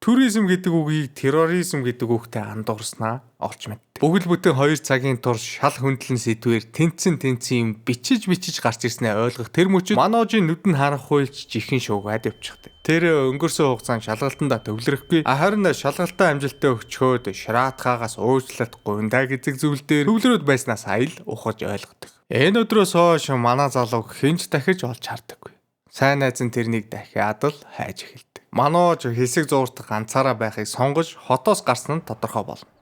туризм гэдэг үгийг терроризм гэдэг үгтэй андуурснаа олж мэддэг. Бүгд бүтэн 2 цагийн турш шал хөндлөн сэдвээр тэнцэн юм бичиж гарч ирснээ ойлгох тэр мөчид Маножийн нүдэн харах хуйлч жихэн шуугаад явчихдаг. Тэр өнгөрсөн хугацаанд шалгалтандаа төвлөрөхгүй харин шалгалтаа амжилттай өгчхөөд Шрадхагаас уучлалт гуйндаа гэдэг зүйл дээр төвлөрөөд байснаас аял ухаж ойлгодог. Энэ өдрөөс хойш манай залууг хинч дахиж олж хардаггүй. Сайн найз нь тэрнийг дахиад л хайж эхэлдэг. Манож хэсэг зууртах ганцаараа байхыг сонгож хотоос гарсан нь тодорхой болно.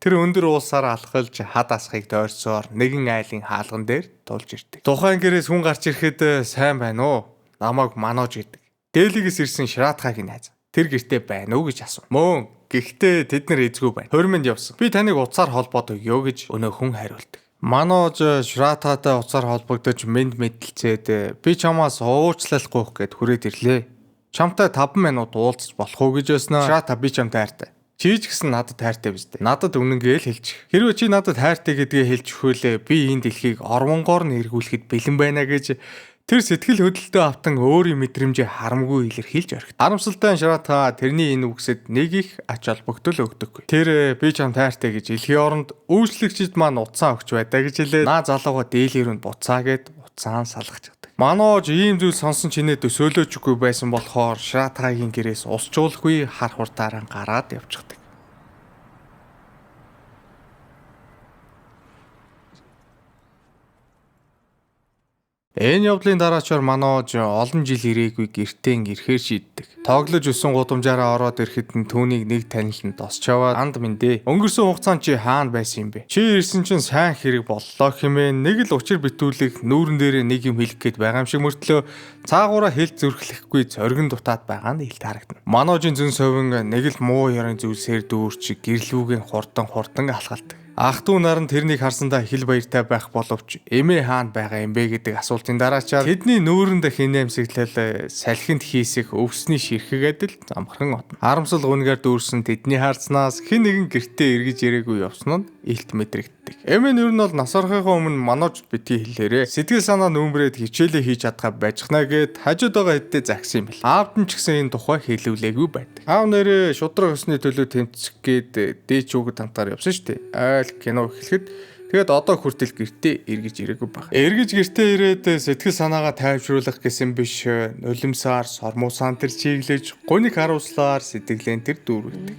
Тэр өндөр уулсаар алхалж хад асхыг дойрсоор нэгэн айлын хаалган дээр тулж ирдэг. Тухайн гэрээс хүн гарч ирэхэд сайн байна уу? Намайг Манож гэдэг. Дээлигээс ирсэн Шрадхагийн найз. Тэр гэртээ байна уу гэж асуув. Мөн. Гэхдээ тэд нар эзгүй байна. Хормонд явсан. Би таныг уцаар холбоод өгөө гэж өнөө хүн хариулдаг. Манож Шрадхатай уцаар холбогдож мэд мэдэлцээд би чамаас уучлал гуйх гэд хүрээд ирлээ. Чамтай 5 минут уулзаж болох уу гэж яснаа. Шрата би чамтай хайртай. Чи ч гэсэн надад хайртай биз дээ. Надад үнэнгээ л хэлчих. Хэрвээ чи надад хайртай гэдгээ хэлж өгөөлээ би энэ дэлхийг орвонгоор нь эргүүлэхэд бэлэн байна гэж тэр сэтгэл хөдлөлтөө автан өөрийн мэдрэмжээ харамгүй илэрхийлж орхив. Харамсалтай Шрата тэрний энэ үгсэд нэг их ач холбогдол өгдөггүй. Тэр би чамд хайртай гэж хэлхийн оронд үйлчлэгчид маань утсаа өгч байдаа гэж хэлээд наа залууга дийлэрүнд буцаа гэд уцаан салгаж чаддаг. Манож ийм зүйл сонсон чинээ төсөөлөөжгүй байсан болохоор Шратагийн гэрээс усчуулгүй хар хурдаараа гараад явчихдаг. Энэ явдлын дараачаар Манож олон жил ирээгүй гэртээ ирэхээр шийддэг. Тоглож өссөн гудамжаараа ороод ирэхэд нь түүнийг нэг таниланд тосч аваад анд минь өнгөрсөн хугацаанд чи хаана байсан юм бэ? Чи ирсэн чинь сайн хэрэг боллоо хэмээн нэг л учир битүүлэх нүүрэн дээрээ нэг юм хэлэх гээд байгаа юм шиг мөртлөө цаагаараа хэл зүрхлэхгүй зоригн дутаад байгаа нь илт харагдана. Маножийн зүн совин нэг л муу яран зүйлсээр дүүрч гэрлүүгийн хурдан алхалдаг. Ах トゥ нар нь тэрнийг харсандаа хил баяртай байх боловч эмээ хаана байгаа юм бэ гэдэг асуултын дараачаар тэдний нүүрэнд хинэмсэглэл салхинд хийсэх өвсний ширхэг адил замхан отно. Харамсал гүнгээр дүүрсэн тэдний харцнаас хэн нэгэн гэртээ эргэж ирээгүй явсан нь илт мэдрэгддэг. Эмээ нь ер нь бол нас орохын өмнө Манож битгий хэлээрээ сэтгэл санаа нүүмрээд хичээлээ хийж чадхаа байжхнаа гэд хажууд байгаа хэдтэй загсан юм бэл. Аавд нь ч гэсэн энэ тухай хэлүүлээгүй байдаг. Аав нэрээ шудраг өсний төлөө тэмцэх гээд дээч үгэд хамтаар явсан шүү дээ. Кино эхлэхэд тэгээд одоо хүртэл гэртээ эргэж ирээгүй баг. Эргэж гэртээ ирээд сэтгэл санаагаа тайвшруулах гэсэн биш нулимсаар сормуусаан тэр чиглэж гуниг харуулслаар сэтгэлэн тэр дүүргэдэг.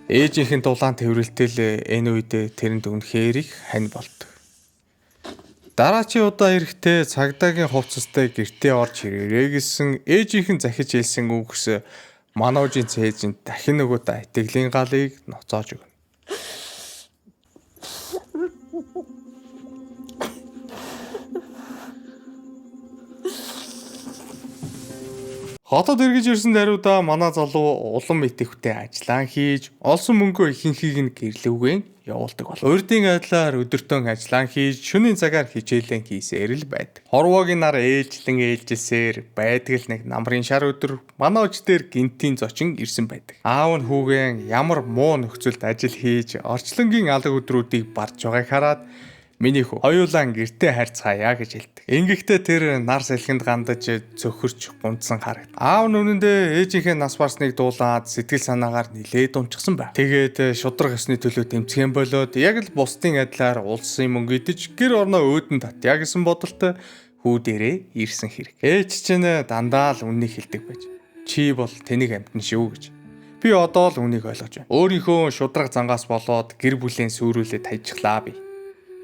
Ээжийнхэн дулаан тэрвэрлтэл энэ үед тэрэнд үнэхээр их хань болдог. Дараачийн удаа ирэхдээ цагдаагийн хувцастай гэртээ орж ирээрэй гэсэн ээжийнхэн захиж хэлсэн үгс Маножийн цээжинд дахин нөгөөдөө итгэлийн галыг ноцоож өгнө. Хотод эргэж ирсэн даруйда манай залуу улам итэхтэй ажиллаан хийж, олсон мөнгөө ихэнхийг нь гэрлүүгэн явуулдаг бол. Урдын адилаар өдөртөө ажиллаан хийж, шөнийн цагаар хичээлэн хийсээр л байдаг. Хорвоогийн нар ээлжлэсээр байдаг л нэг намрын шар өдөр Манож дээр гинтийн зочин ирсэн байдаг. Аав нь хүүгэн ямар муу нөхцөлд ажил хийж, орчлонгийн алга өдрүүдийг барж байгааг хараад миний хүү хоёулаа гэртээ харьцаая гэж хэлдэг. Ингэхдээ тэр нар салхинд гандаж цөхөрч гунцсан харагд. Аав нь үнэндээ ээжийнхээ нас барсныг дуулаад сэтгэл санаагаар нилээд унчсан байв. Тэгээд шудраг ёсны төлөө тэмцэхэн болоод яг л бусдын адилаар улсын мөнгө идэж гэр орноо өөдөн татъя гэсэн бодолтой хүү дээрээ ирсэн хэрэг. Ээж чинь дандаа л үннийг хэлдэг байж. Чи бол тэнийг амтна шүү гэж. Би одоо л үнийг ойлгож байна. Өөрийнхөө шудраг зангаас болоод гэр бүлийн сүрүүлээд хайжглаа би.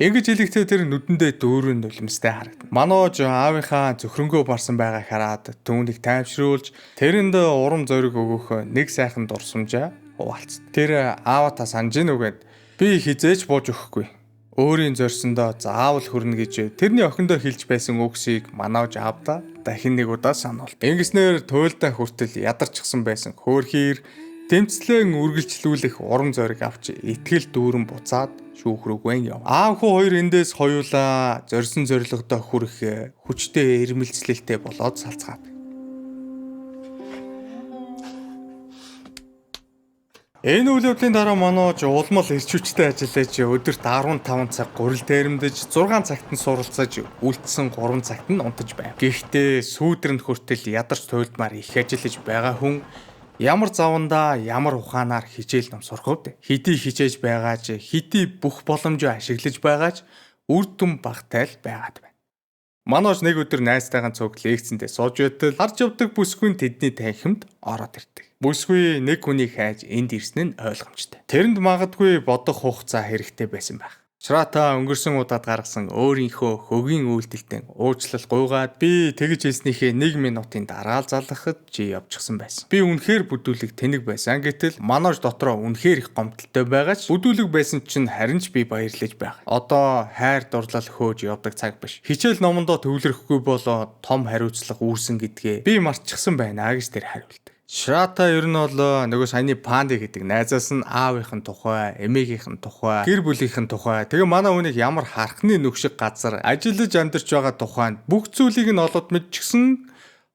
Ингэж хэлэхдээ тэр нүдэндээ дүүрэн нулимстай харагдана. Манож аавынхаа зөвхрөнгөө барсан байгааг хараад түүнийг тайвшруулж тэрэнд урам зориг өгөх нэг сайхан дурсамжаа хуваалцсан. Тэр ааваа санаж нүгэд би хизээч бууж өгөхгүй. Өөрийн зорьсондоо заавал хүрнэ гэж тэрний охиндоо хэлж байсан үгсийг Манож аавдаа дахин нэг удаа сануулв. Ингэснээр туйлдаа хүртэл ядарчихсан байсан хөөрхийр тэмцлэн үргэлжлүүлэх урам зориг авч итгэл дүүрэн буцаад шүүх рүүгэн яв. Аав хүү хоёр эндээс хоёулаа зорьсон зорилгодоо хүрэх хүчтэй эрмэлзлэлтэй болоод салцгаад. Энэ үйл явдлын дараа Манож улмал эрч хүчтэй ажиллаж өдөрт 15 цаг гурил дээрэмдэж 6 цагт нь суралцаж үлдсэн 3 цагт нь унтаж байв. Гэхдээ сүүдрэнд хүртэл ядарч туйлдмаар их ажиллаж байгаа хүн ямар завандаа ямар ухаанаар хичээл ном сурах вэ? Хэдий хичээж байгаач, хэдий бүх боломжоо ашиглаж байгаач үр дүн багтай л байгаад байна. Манож нэг өдөр найзтайгаа цуг лекцэндээ сууж байтал харж явдаг бүсгүй тэдний танхимд ороод ирдэг. Бүсгүй нэг хүнийг хайж энд ирсэн нь ойлгомжтой. Тэрэнд магадгүй бодох хугацаа хэрэгтэй байсан байх. Шрата өнгөрсөн удаад гаргасан өөрийнхөө хөгийн үйлдэлтэн уучлал гуйгаад би тэгж хэлснийхээ 1 минутын дараа л залгахад чи явчихсан байсан. Би үнэхээр бүдүүлэг тэнэг байсан гэтэл Манож дотроо үнэхээр их гомдолтой байгаач бүдүүлэг байсан чинь харин ч би баярлаж байгаа. Одоо хайр дурлал хөөж явдаг цаг биш. Хичээл номондоо төвлөрөхгүй болоо том хариуцлага үүрсэн гэдгээ би мартчихсан байна гэж тэр хариулдаг. Шрата ер нь бол нөгөө саяны Панди гэдэг найзаас нь аавынхын тухай, эмээгийнхэн тухай, гэр бүлийнхэн тухай, тэгээ манай хүнийг ямар хархны нүгшиг газар ажиллаж амьдарч байгаа тухайд бүх зүйлийг нь олоод мэдчихсэн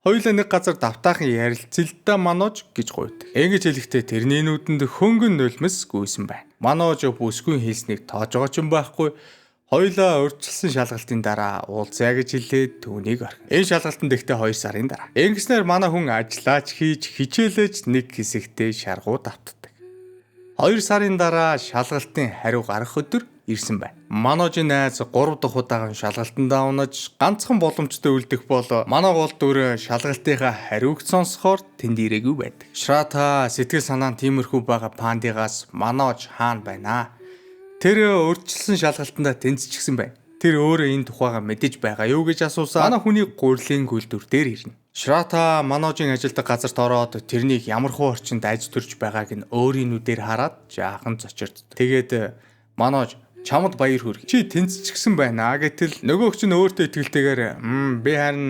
Хоёулаа нэг газар давтаахан ярилцэлдээ Манож гэж гуйдаг. Ингэж хэлэхдээ тэрний нүдэнд хөнгөн нулимс гүйсэн байна. Манож бүсгүй хэлснийг тоож байгаа ч юм байхгүй. Хоёулаа урьдчилсан шалгалтын дараа уулзъя гэж хэлээд түүнийг орхив. Энэ шалгалтанд ихтэй 2 сарын дараа. Ингэснээр манай хүн ажиллаач хийж хичээлэж нэг хэсэгтээ шаргуу давтдаг. 2 сарын дараа шалгалтын хариу гарах өдөр ирсэн байна. Маножийн найз 3 дахь удаагийн шалгалтанд давнаж ганцхан боломжтой үлдэх бол манай гол дүр шалгалтынхаа хариуг сонсохоор тэнд ирээгүй байдаг. Шрата сэтгэл санаа нь тиймэрхүү байгаа Пандигаас Манож хаана байна? Тэр урьдчилсан шалгалтанд тэнцчихсэн байна. Тэр өөрөө энэ тухайга мэдэж байгаа юу гэж асуусан. Манай хүний гурилын гүйлдүр дээр ирнэ. Шрата Маножийн ажилдаг газарт ороод тэрнийг ямархуу орчинд аж төрж байгааг нь өөрийн нүдээр хараад жаахан зочирддаг. Тэгээд Манож чамд баяр хүргэе. Чи тэнцчихсэн байна гэтэл нөгөөгч нь өөртөө итгэлтэйгээр би харин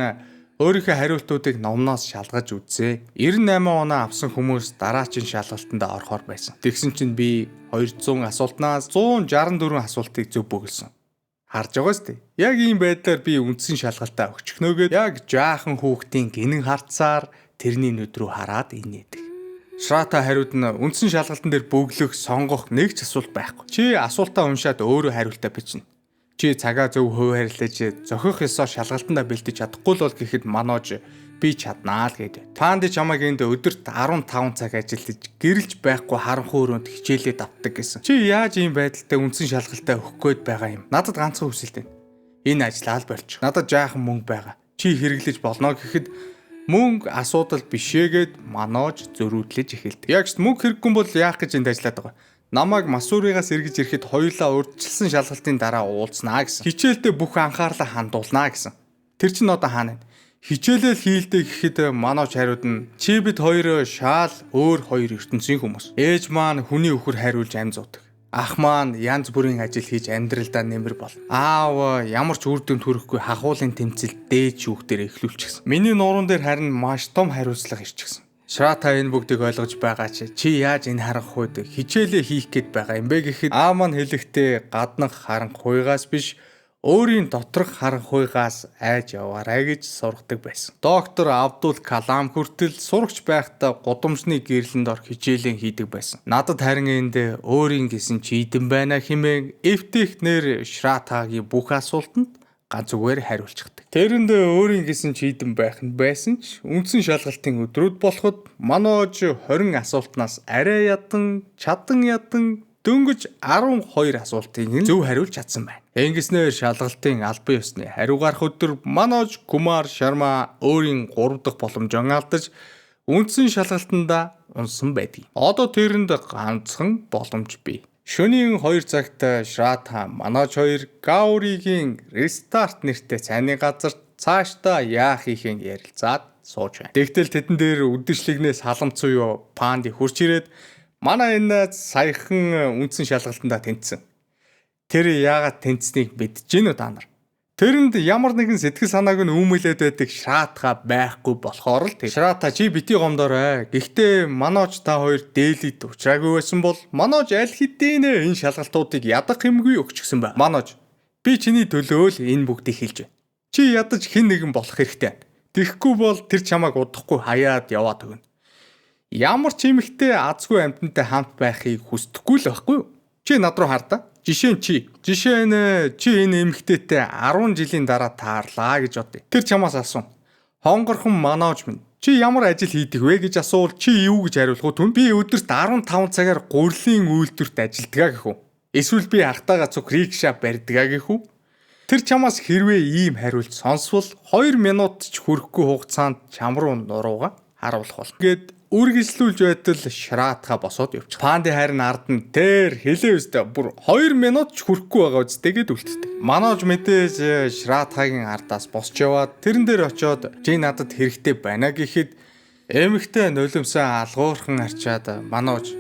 өөрийнхөө хариултуудыг номноос шалгаж үзье. 98 оноо авсан хүмүүс дараагийн шалгалтанд орохоор байсан. Тэгсэн чинь би 200 асуултнаас 164 асуултыг зөв бөглөсөн. Харж байгаа сте. Яг ийм байдлаар би үндсэн шалгалтаа өгчихнөөгээд яг жаахан хүүхдийн гинэн харцаар тэрний нүд рүү хараад инээдэг. Шрата хариуд нь үндсэн шалгалтын дээр бөглөх, сонгох нэг ч асуулт байхгүй. Чи асуултаа уншаад өөрөө хариултаа бичнэ. Чи цагаа зөв хуваарлаж зохих ёсоор шалгалтандаа бэлдэж чадахгүй л бол гэхэд Манож би чаднаа л гэдэг. Панди чамайг энд өдөрт 15 цаг ажиллаж гэрэлж байхгүй харанхуй өрөөнд хичээлээ давтдаг гэсэн. Чи яаж ийм байдалтай үндсэн шалгалтаа өгөх гээд байгаа юм? Надад ганцхан хүсэлтэй. Энэ ажлаа л болчих. Надад жаахан мөнгө байгаа. Чи хэрэглэж болно гэхэд мөнгө асуудал бишээгээд Манож зөрүүдлэж эхэлдэг. Яг ч мөнгө хэрэггүй бол яах гэж энд ажиллаад байгаа. Намайг Масуригаас эргэж ирэхэд хоёулаа урьдчилсан шалгалтын дараа уулзнаа гэсэн. Хичээлдээ бүх анхаарлаа хандуулнаа гэсэн. Тэр чинь одоо хаана вэ? Хичээлэл хийлдэ гэхэд Манож хариуд нь чи бид хоёр шаал өөр хоёр ертөнцийн хүмүүс. Ээж маань хүний өхөр хариулж амь зуудаг. Ах маань янз бүрийн ажил хийж амьдралдаа нэмэр бол. Аав ямар ч үр дүнд хүрэхгүй хахуулын тэмцэл дээд шүүхтэр эхлүүлчихсэн. Миний нуурын дээр харин маш том хариуцлага ирчихсэн. Шрата энэ бүгдийг ойлгож байгаа чи яаж энэ харанхуйд хичээлээ хийх гээд байгаа юм бэ гэхэд аав маань хэлэхдээ гаднах харанхуйгаас биш өөрийн доторх харанхуйгаас айж яваарай гэж сургадаг байсан. Доктор Абдул Калам хүртэл сурагч байхдаа гудамжны гэрлэнд ор хичээлээ хийдэг байсан. Надад харин энд өөрийн гэсэн чийдэн байна хэмээн эвтэхнэр Шратагийн бүх асуултанд ганц үгээр хариулчихдаг. Тэрэнд өөрийн гэсэн чийдэн байх нь байсан ч үндсэн шалгалтын өдрүүд болоход Манож 20 асуултнаас арай ядан, чадан ядан дөнгөж 12 асуултыг нь зөв хариулж чадсан байна. Ингэснээр шалгалтын албан ёсны хариу гарах өдөр Манож Кумар Шарма өөрийн 3 дахь боломжоо алдаж үндсэн шалгалтанда унсан байдаг. Одоо тэрэнд ганцхан боломж бий. Шөнийн 2 цагт Шрата Манож хоёр Гауригийн рестарт нэртэй цайны газарт цаашдаа яах хийхин ярилцаад сууж байна. Тэгтэл тэдэн дээр үдшилгнээс халамц уу Панди хурч ирээд манай энэ саяхан үндсэн шалгалтандаа тэнцсэн. Тэр яагаад тэнцснийг мэдэж гин үү та нар? Тэрэнд ямар нэгэн сэтгэл санааг нь үүмэлээд байдаг Шратга байхгүй болохоор л Шрата чи бити гомдоорой. Гэхдээ Манож та хоёр дээлид уучраагүй байсан бол Манож аль хэдийнэ энэ шалгалтуудыг ядах хэмгүй өгчихсөн байна. Манож би чиний төлөө л энэ бүгдийг хэлж байна. Чи ядаж хэн нэгэн болох хэрэгтэй. Тэгэхгүй бол тэр чамайг удахгүй хаяад яваад өгнө. Ямар ч эмэгтэй азгүй амьтантай хамт байхыг хүсдэггүй л байхгүй юу? Чи над руу хар та. Жишээ нь чи энэ эмэгтэйтэй 10 жилийн дараа таарлаа гэж бодъё. Тэр чамаас асуув. Хонгорхон Манож минь чи ямар ажил хийдэг вэ гэж асуувал чи юу гэж хариулах вэ? Би өдөрт 15 цагаар гурилын үйлдвэрт ажилдгаа гэх үү? Эсвэл би ахтайгаа цуг рикша барьдгаа гэх үү? Тэр чамаас хэрвээ ийм хариулт сонсвол 2 минут ч хүрэхгүй хугацаанд чам руу нурууга харуулах бол. Гээд үргэлжлүүлж байтал Шратга босоод явчих. Панди харин ард нь тэр хэлээ өстэй бүр 2 минут ч хүрэхгүй байгаа үстэйгээд үлддэг. Манож мэдээж Шратгагийн ардаас босч яваад тэрэн дээр очиод чи надад хэрэгтэй байна гэхэд эмэгтэй нулимсаа алгуурхан арчаад Манож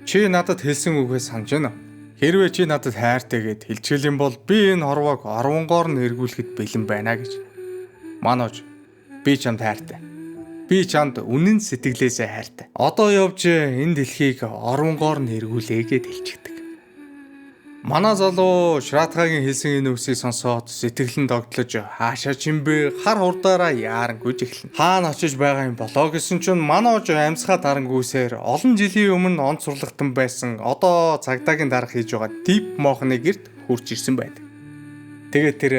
чи надад хэлсэн үгээ санаж байна. Хэрвээ чи надад хайртай гэд хэлчихэл юм бол би энэ хорвоог орвонгоор нь эргүүлэхэд бэлэн байна гэж. Манож би чамд хайртай. Би чамд үнэн сэтгэлээсээ хайртай. Одоо явж энэ дэлхийг орвонгоор нь эргүүлээ гэд хэлчихдэг. Манай залуу Шрадгагийн хэлсэн энэ үгсийг сонсоод сэтгэл нь догтлож хаашаа чимбэ хар хурдаараа яарангүйж эхэлнэ. Хаана очиж байгаа юм болоо гэсэн чинь манай ож амьсгаа дарангүйсээр олон жилийн өмнө онц сурлагтан байсан одоо цагдаагийн дарга хийж байгаа дип мохны герт хурж ирсэн байдаг. Тэгээд тэр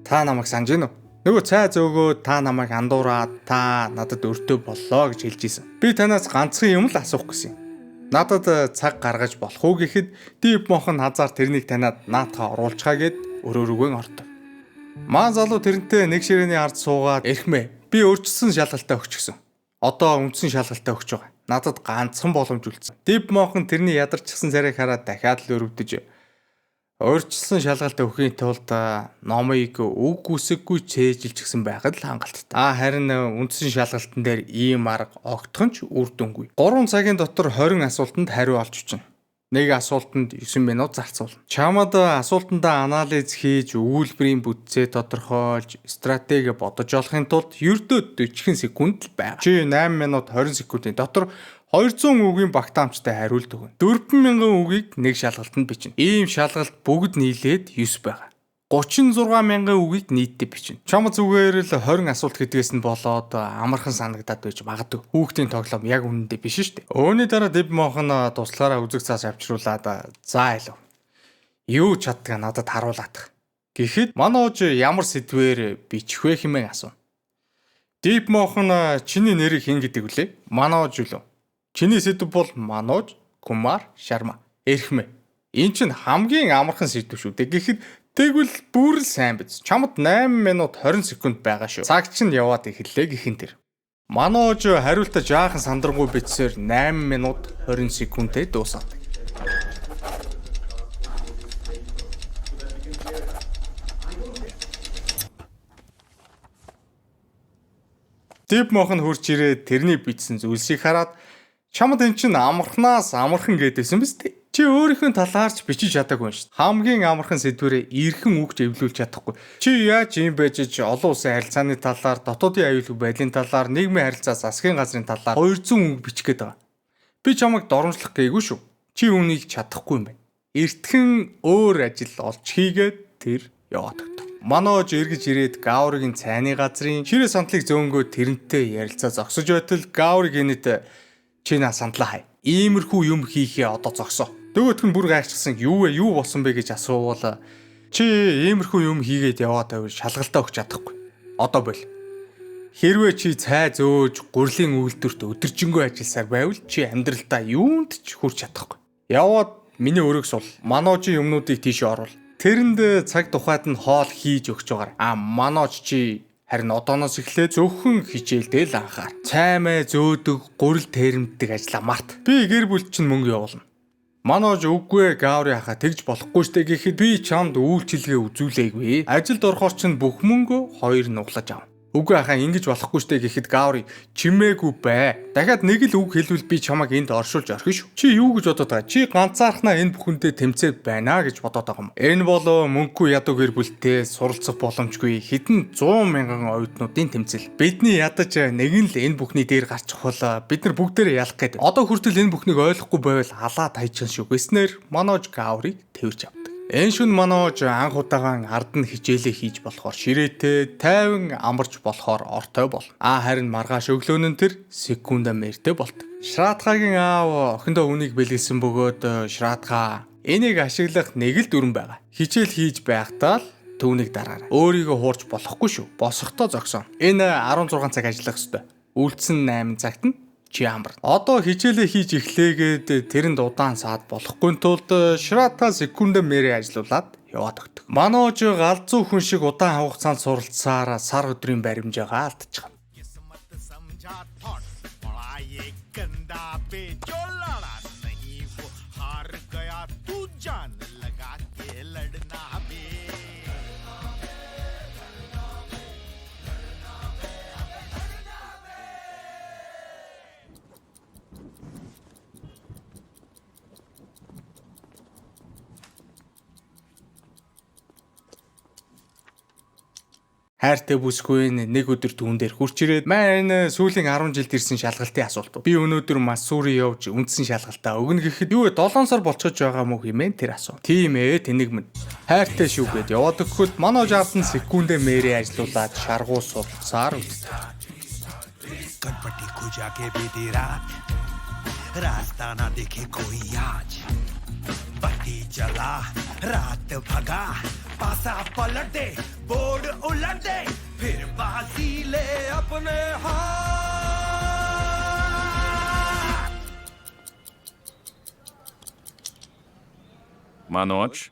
та намайг санаж гинөө. Нөгөө цай зөөгөө та намайг андуураад та надад өртөө боллоо гэж хэлж исэн. Би танаас ганцхан юм л асуух гэсэн юм. Надад цаг гаргаж болох уу гэхэд дип мохон хазаар тэрнийг танаад наатахаа оруулчихаа гэд өрөөрөгөө ортов. Маань залуу тэрнтэй нэг ширээний ард суугаад эрхмээ. Би өөрчилсөн шалгалтаа өгч гисэн. Одоо үндсэн шалгалтаа өгч байгаа. Надад ганцхан боломж үлдсэн. Дип мохон тэрний ядарчихсан царайг хараад дахиад л өрөвдөж өөрчилсөн шалгалт өгөхийн тулд номыг үг үсэггүй чэйжилж гисэн байхад л хангалттай. Харин үндсэн шалгалтан дээр ийм арга огтхон ч үр дүнгүй. 3 цагийн дотор 20 асуултанд хариу олж өчнө. Нэг асуултанд 9 минут зарцуулна. Чамд асуултандаа анализ хийж, өгүүлбэрийн бүтцээ тодорхойлж, стратеги бодож олохын тулд ердөө 40 секунд л байна. Чи 8 минут 20 секундын дотор 200 үгийн багтаамжтай хариулт өгнө. 40000 үгийг нэг шалгалтанд бичнэ. Ийм шалгалт бүгд нийлээд 9 байгаа. 36000 үгийг нийтдээ бичнэ. Чамд зүгээр л 20 асуулт гэдгээс нь болоод амархан санагдаад байж магадгүй. Хүүхдийн тоглоом яг үнэндээ биш шүү дээ. Өөний дараа дэв мохон туслаараа үзэг цаас авчруулад за илүү. Юу чаддгаа надад харуулаадах. Гэхэд манай ож ямар сэдвээр бичих вэ хэмээн асуув. Дэв мохон чиний нэрийг хэн гэдэг вүлээ? Манай ож юу? Чиний сэдв бол Манож Кумар Шарма. Эрхмээ. Энэ чинь хамгийн амархан сэдв шүү дээ. Гэхэд тэгвэл бүр сайн биз. Чамд 8 минут 20 секунд байгаа шүү. Цаг чинь яваад эхэллээ гэхин тэр. Манож хариултаа жаахан сандрангуй бичсээр 8 минут 20 секундэд дуусаад. Дип мохон хурж ирээд тэрний бичсэн зүйлсийг хараад чамд эн чинь амархнаас амархан гэдээсэн биз дээ. Чи өөрийнхөө талаарч бичиж чадаагүй шүү. Хамгийн амархан сэдвэрээ эрхэн үгч эвлүүлж чадахгүй. Чи яаж юм байж ч олон улсын харилцааны талаар, дотоодын аюулгүй байдлын талаар, нийгмийн харилцаа засгийн газрын талаар 200 үг бичих гээд байгаа. Би чамайг доромжлох гээгүй шүү. Чи үүнийг чадахгүй юм байна. Эртхэн өөр ажил олж хийгээд тэр яваад өгдөг. Манож эргэж ирээд Гауригийн цайны газрын ширээ сандлыг зөөнгөө тэрнтэй ярилцаа зогсож байтал Гауриг инэт чи наа сандлаа хай. Иймэрхүү юм хийхээ одоо зогсоо. Нөгөөх нь бүр гайхчихсан юу болсон бэ гэж асуувал чи иймэрхүү юм хийгээд яваад байвал шалгалтаа өгч чадахгүй. Одоо бол. Хэрвээ чи цай зөөж гурлийн үйлдвэрт өдөржингөө ажилласаар байвал чи амьдралдаа юунд ч хүрч чадахгүй. Яваад миний өрөөг сул. Маножийн юмнуудыг тийшээ оруул. Тэрэнд цаг тухайд нь хоол хийж өгч байгаа. Манож чи харин одооноос эхлээд зөвхөн хичээлдээ л анхаар. Цаймаа зөөдөг, гурил тэрэмддэг ажлаа март. Би гэр бүл чинь мөнгө явуулна. Манож үгүй Гаури хаа тэгж болохгүй штэ гэхэд би чамд үйлчилгээ үзүүлээгүй. Ажилд орохоор чинь бүх мөнгөө хоёр нуглаж авна. Үгүй хаа ингэж болохгүй штэ гэхэд Гаури чимээгүй бай. Дахиад нэг л үг хэлвэл би чамайг энд оршуулж орхино шүү. Чи юу гэж бодоод байгаа? Чи ганцаархнаа энэ бүхэндээ тэмцээд байна гэж бодоод байгаа юм. Энэ бол мөнгөгүй ядуу гэр бүлтэй суралцах боломжгүй хэдэн 100,000 оюутнуудын тэмцэл. Бидний ядаж нэг нь л энэ бүхний дээр гарчих бол бид нар бүгдээрээ ялах гээд. Одоо хүртэл энэ бүхнийг ойлгохгүй байвал халаад хайчихсан шүү. Гэснээр Манож Гаурийг тэрж авдаг. Энэ шүн Манож анх удагаан ард нь хичээлээ хийж болохоор ширээтэй, тайван амарч болохоор ортой бол. Харин маргааш өглөөнөн тэр секунда мэртэй болдог. Шрадгагийн аав охиндоо үнийг бэлгэлсэн бөгөөд Шрадга энийг ашиглах нэг л дүрэн байгаа. Хичээл хийж байхдаа л түүнийг дараарай. Өөрийгөө хуурч болохгүй шүү. Босохдоо зогсоо. Энэ 16 цаг ажиллах ёстой. Үлдсэн 8 цагт нь чи амар. Одоо хичээлээ хийж эхлээгээд тэрэнд удаан саад болохгүй тулд Шрадга секунда мэрээ ажилуулад яваад өгдөг. Манож галзуу хүн шиг удаан хугацаанд суралцсаар сар өдрийн баримжаагаа алдчихна. Хайртай бүсгүй нэг өдөр түүн дээр хурч ирээд "Маань сүүлийн 10 жилд ирсэн шалгалтын асуулт. Би өнөөдөр Масури явж үндсэн шалгалтаа өгнө гэхэд юу 7 сар болчихож байгаа мó хэмээн тэр асуу. Тийм тэнэг минь. Хайртай шүү гэд яваад өгөхөд манай жаард нь секундэ мэрээ ажиллуулад шаргуу суулцаар үлдсэн. कटपट्टी खो जाके बीती रात रास्ता ना देखे कोई आज बत्ती जला रात भगा पासा पलट दे बोर्ड उलट दे फिर बाजी ले अपने हाथ Манож,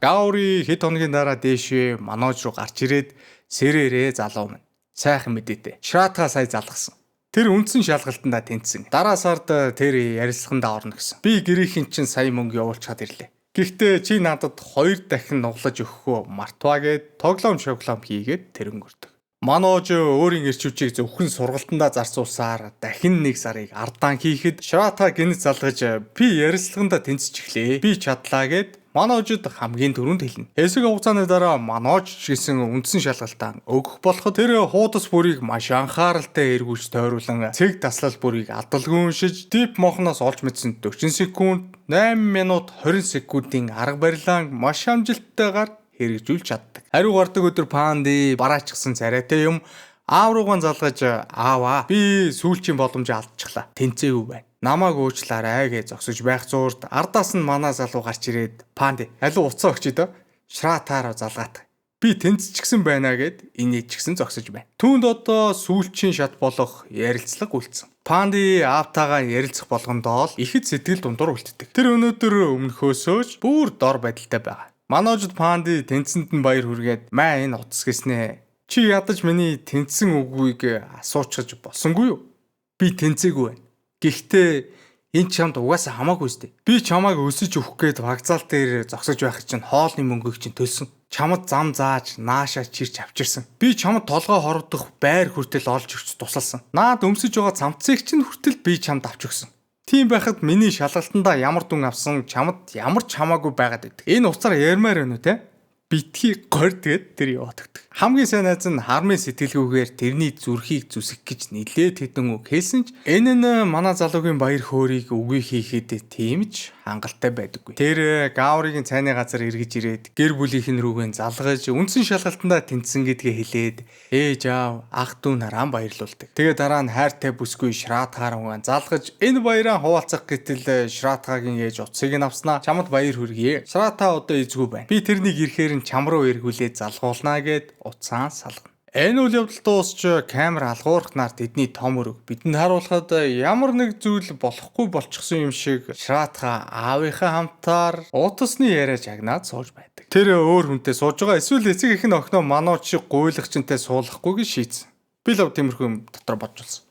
Гаури хэд хоногийн дараа дээшээ Манож руу гарч ирээд сэрээрээ залуу минь. Сайхан мэдээтэй. Шратга сая залгасан. Тэр үндсэн шалгалтандаа тэнцсэн. Дараа сард тэр ярилцлаганд орно гэсэн. Би гэрийнхэн чинь сая мөнгө явуулчихад ирлээ. Гэхдээ чи надад 2 дахин нуглаж өгөхөө мартваа гэд тоглоом шоглоом хийгээд тэр өнгөрдөг. Манож өөрийн эрчүүчийг зөвхөн сургалтандаа зарцуулсаар дахин 1 сарыг ардаан хийхэд Шрата гинэт залгаж би ярилцлаганда тэнцэж эхлэе. Би чадлаа гэд Маножид хамгийн түрүүнд хэлнэ. Хэсэг хугацааны дараа Манож гэсэн үндсэн шалгалтаа өгөх болоход тэр хуудас бүрийг маш анхааралтай эргүүлж тойруулан цэг таслал бүрийг адалгүй уншиж дип мохноос олж мэдсэн 40 секунд 8 минут 20 секундын арга барилаан маш амжилттайгаар хэрэгжүүлж чаддаг. Хариу гардаг өдөр Панди бараачсан царайтай юм аав руугаа залгаж "Ааваа би сүүлчийн боломжийг алдчихлаа. Тэнцээгүй байна. Намааг уучлаарай" гэж зогсож байх зуурд ардаас нь манай залуу гарч ирээд "Панди, алуу уцаа өгч дөө. Шратаараа залгаат. Би тэнцчихсэн байна" гэд инээд ч гэсэн зогсож байна. Түүнд одоо сүүлчийн шат болох ярилцлага үлдсэн. Панди аавтайгаа ярилцах болгондоо л ихэд сэтгэл дундуур үлддэг. Тэр өнөөдөр өмнөхөөсөөж бүр дор байдалтай байгаа. Маножд Панди тэнцэнд нь баяр хүргээд "Маа энэ утас гэснэ. Чи ядаж миний тэнцсэн үгүйг асуучж болсонгүй юу? Би тэнцээгүй байна. Гэхдээ энэ чамд угаасаа хамаагүй сте. Би чамайг өсөж өгөх гээд вокзал дээр зогсож байх чинь хоолны мөнгөийг чинь төлсөн. Чамд зам зааж наашаа чирч авчирсан. Би чамд толгой хорогдох байр хүртэл олж өгч тусалсан. Наад өмсөж байгаа цамцыг чинь хүртэл би чамд авч өгсөн. Тийм байхад миний шалгалтандаа ямар дүн авсан чамд ямар ч хамаагүй байгаад байдаг. Энэ уцаар ярмаар байна уу те? Битгий гордгээд тэр яваад өгдөг. Хамгийн сайн найз нь хармын сэтгэлгүйгээр тэрний зүрхийг зүсэх гэж нилээд хэдэн үг хэлсэн ч энэ нь манай залуугийн баяр хөөргийг үгүй хийхэд тийм ч хангалттай байдаггүй. Тэр Гауригийн цайны газар эргэж ирээд гэр бүлийнхэн рүүгэн залгаж үндсэн шалгалтандаа тэнцсэн гэдгээ хэлээд ээж аав ах дүү нараа баярлуулдаг. Тэгээ дараа нь хайртай бүсгүй Шратхаараа залгаж энэ баяраа хуваалцах гэтэл Шратхагийн ээж утсыг нь авснаа чамд баяр хүргэе. Шрата одоо эзгүй байна. Би тэрнийг ирэхээр чам руу эргүүлээд залгуулнаа гэд уцаан салгана. Энэ үйл явдал дуусч камер алгуурхнаар тэдний том өрөг бидэнд харуулхад ямар нэг зүйл болохгүй болчихсон юм шиг Шратха аавынхаа хамтаар утасны яриа чагнаад сууж байдаг. Тэр өөр хүнтэй сууж байгаа эсвэл эцэг их нь охиноо Манож шиг гуйлагчтай суулгахгүй гэж шийдсэн. Би л тиймэрхүү юм дотор бодчихсон.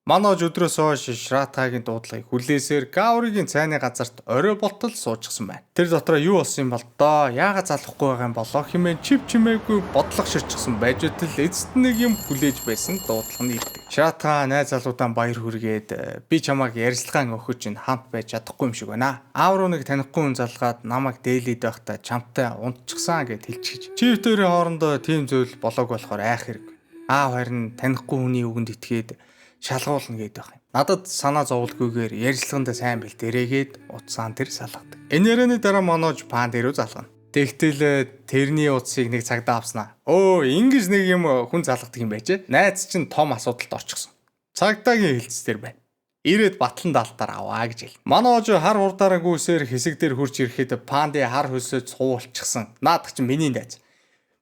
Манож өдрөөс хойш Шратхагийн дуудлагыг хүлээсээр Гауригийн цайны газарт орой болтол суучихсан байна. Тэр дотроо юу болсон юм бол доо яагаад залахгүй байгаа юм болоо хэмээн чив чимээгүй бодлого ширчихсэн байж үтэл эцэст нэг юм хүлээж байсан дуудлага нь ирдэг. Шратха найз залуудаа баяр хүргээд би чамайг ярилцлагаан өгөх чинь хамт байж чадахгүй юм шиг байна. Аав руу нэг танихгүй хүн залгаад намайг дээлээд байхдаа чамтай унтчихсан гэд хэлчихэж. Чив төрийн хоорондоо тийм зүйл болоог болохоор айх хэрэг. Аав харин танихгүй хүний үгэнд итгээд шалгуулна гэдэг байх юм. Надад санаа зовлгүйгээр ярилцлаганда сайн бэлдэрээгээд утсаан тэр салгадаг. Энэ ярианы дараа Манож Панди руу залгана. Тэгтэл тэрний утсыг нэг цагдаа авснаа. Ингэж нэг юм хүн залгадаг юм байж. Найз чинь том асуудалд орчихсон. Цагдаагийн хэлцээр байна. Ирээд батлан даалтаар аваа гэж хэл. Манож хар хурдаараа гүйсээр хэсэг дээр хурж ирэхэд Панди хар хөлсөд суулчихсан. Наадах чинь миний найз.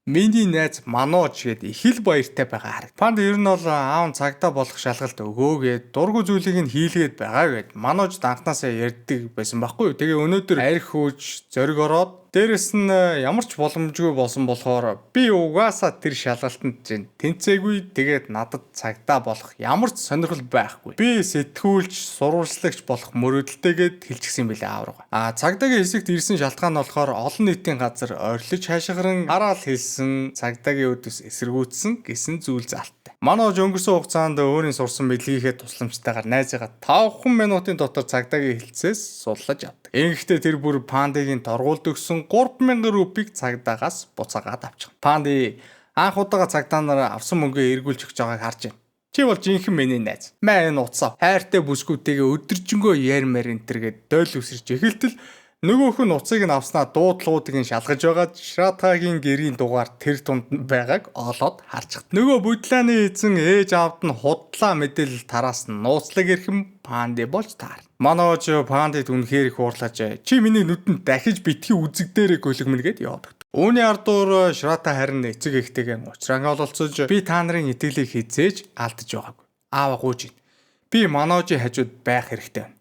Миний найз Манож гээд их л баяртай байгаа хараг. Панди ер нь бол аав цагдаа болох шалгалт өгөөгээд дургу зүйлийг нь хийлгээд байгаа гэд Манож анхнаасаа ярьдаг байсан байхгүй юу. Тэгээ өнөөдөр арх хөөж зориг ороод дээрэс нь ямар ч боломжгүй болсон болохоор би угаасаа тэр шалгалтанд чинь тэнцээгүй. Тэгээд надад цагдаа болох ямар ч сонирхол байхгүй. Би сэтгүүлч, сурвалжлагч болох мөрөөдөлтэйгээд хэлчихсэн байлээ аав руу. Цагдаагийн хэсэгт ирсэн шалтгаан нь болохоор олон нийтийн газар орилж хашгиран хараал хэлсэн цагдаагийн өдөс эсэргүүцсэн гэсэн зүйл заалттай. Манож өнгөрсөн хугацаанд өөрийн сурсан мэдлэгийнхээ тусламжтайгаар найзыгаа 5 минутын дотор цагдаагийн хэлцээс суллаж авдаг. Ингэхдээ тэр бүр Пандигийн торгуулд өгсөн 3000 рупийг цагдаагаас буцаагаад авчихна. Панди Анх удаага цагдаа нар авсан мөнгөө эргүүлж өгч байгааг харж байна. Чи бол жинхэнэ миний найз. Маа энэ утсаа хайртай бүсгүүдтэйгээ өдөржингөө ярмаар энтергээд дойл үсэрч эхэлтэл нөгөөх нь уцыг нь авснаа дуудлагуудыг нь шалгаж байгаад Шратагийн гэрийн дугаар тэр тунд нь байгааг олоод харчихт. Нөгөө будлааны эзэн ээж аавд нь худлаа мэдээлэл тараас нь нууцлаг ирхэн Панди болж таар. Манайч Пандид үнэхээр их уурлаж чи миний нүдэнд дахиж битгий үзэг дээрээ гөлөгмөн гэд яваад. Үүний ардуур Шрата харин эцэг эхтэйгээ уучраан ололцож би та нарын итгэлийг хизээж алдаж байгаагүй. Аава гууж ийн. Би Маножийн хажууд байх хэрэгтэй байна.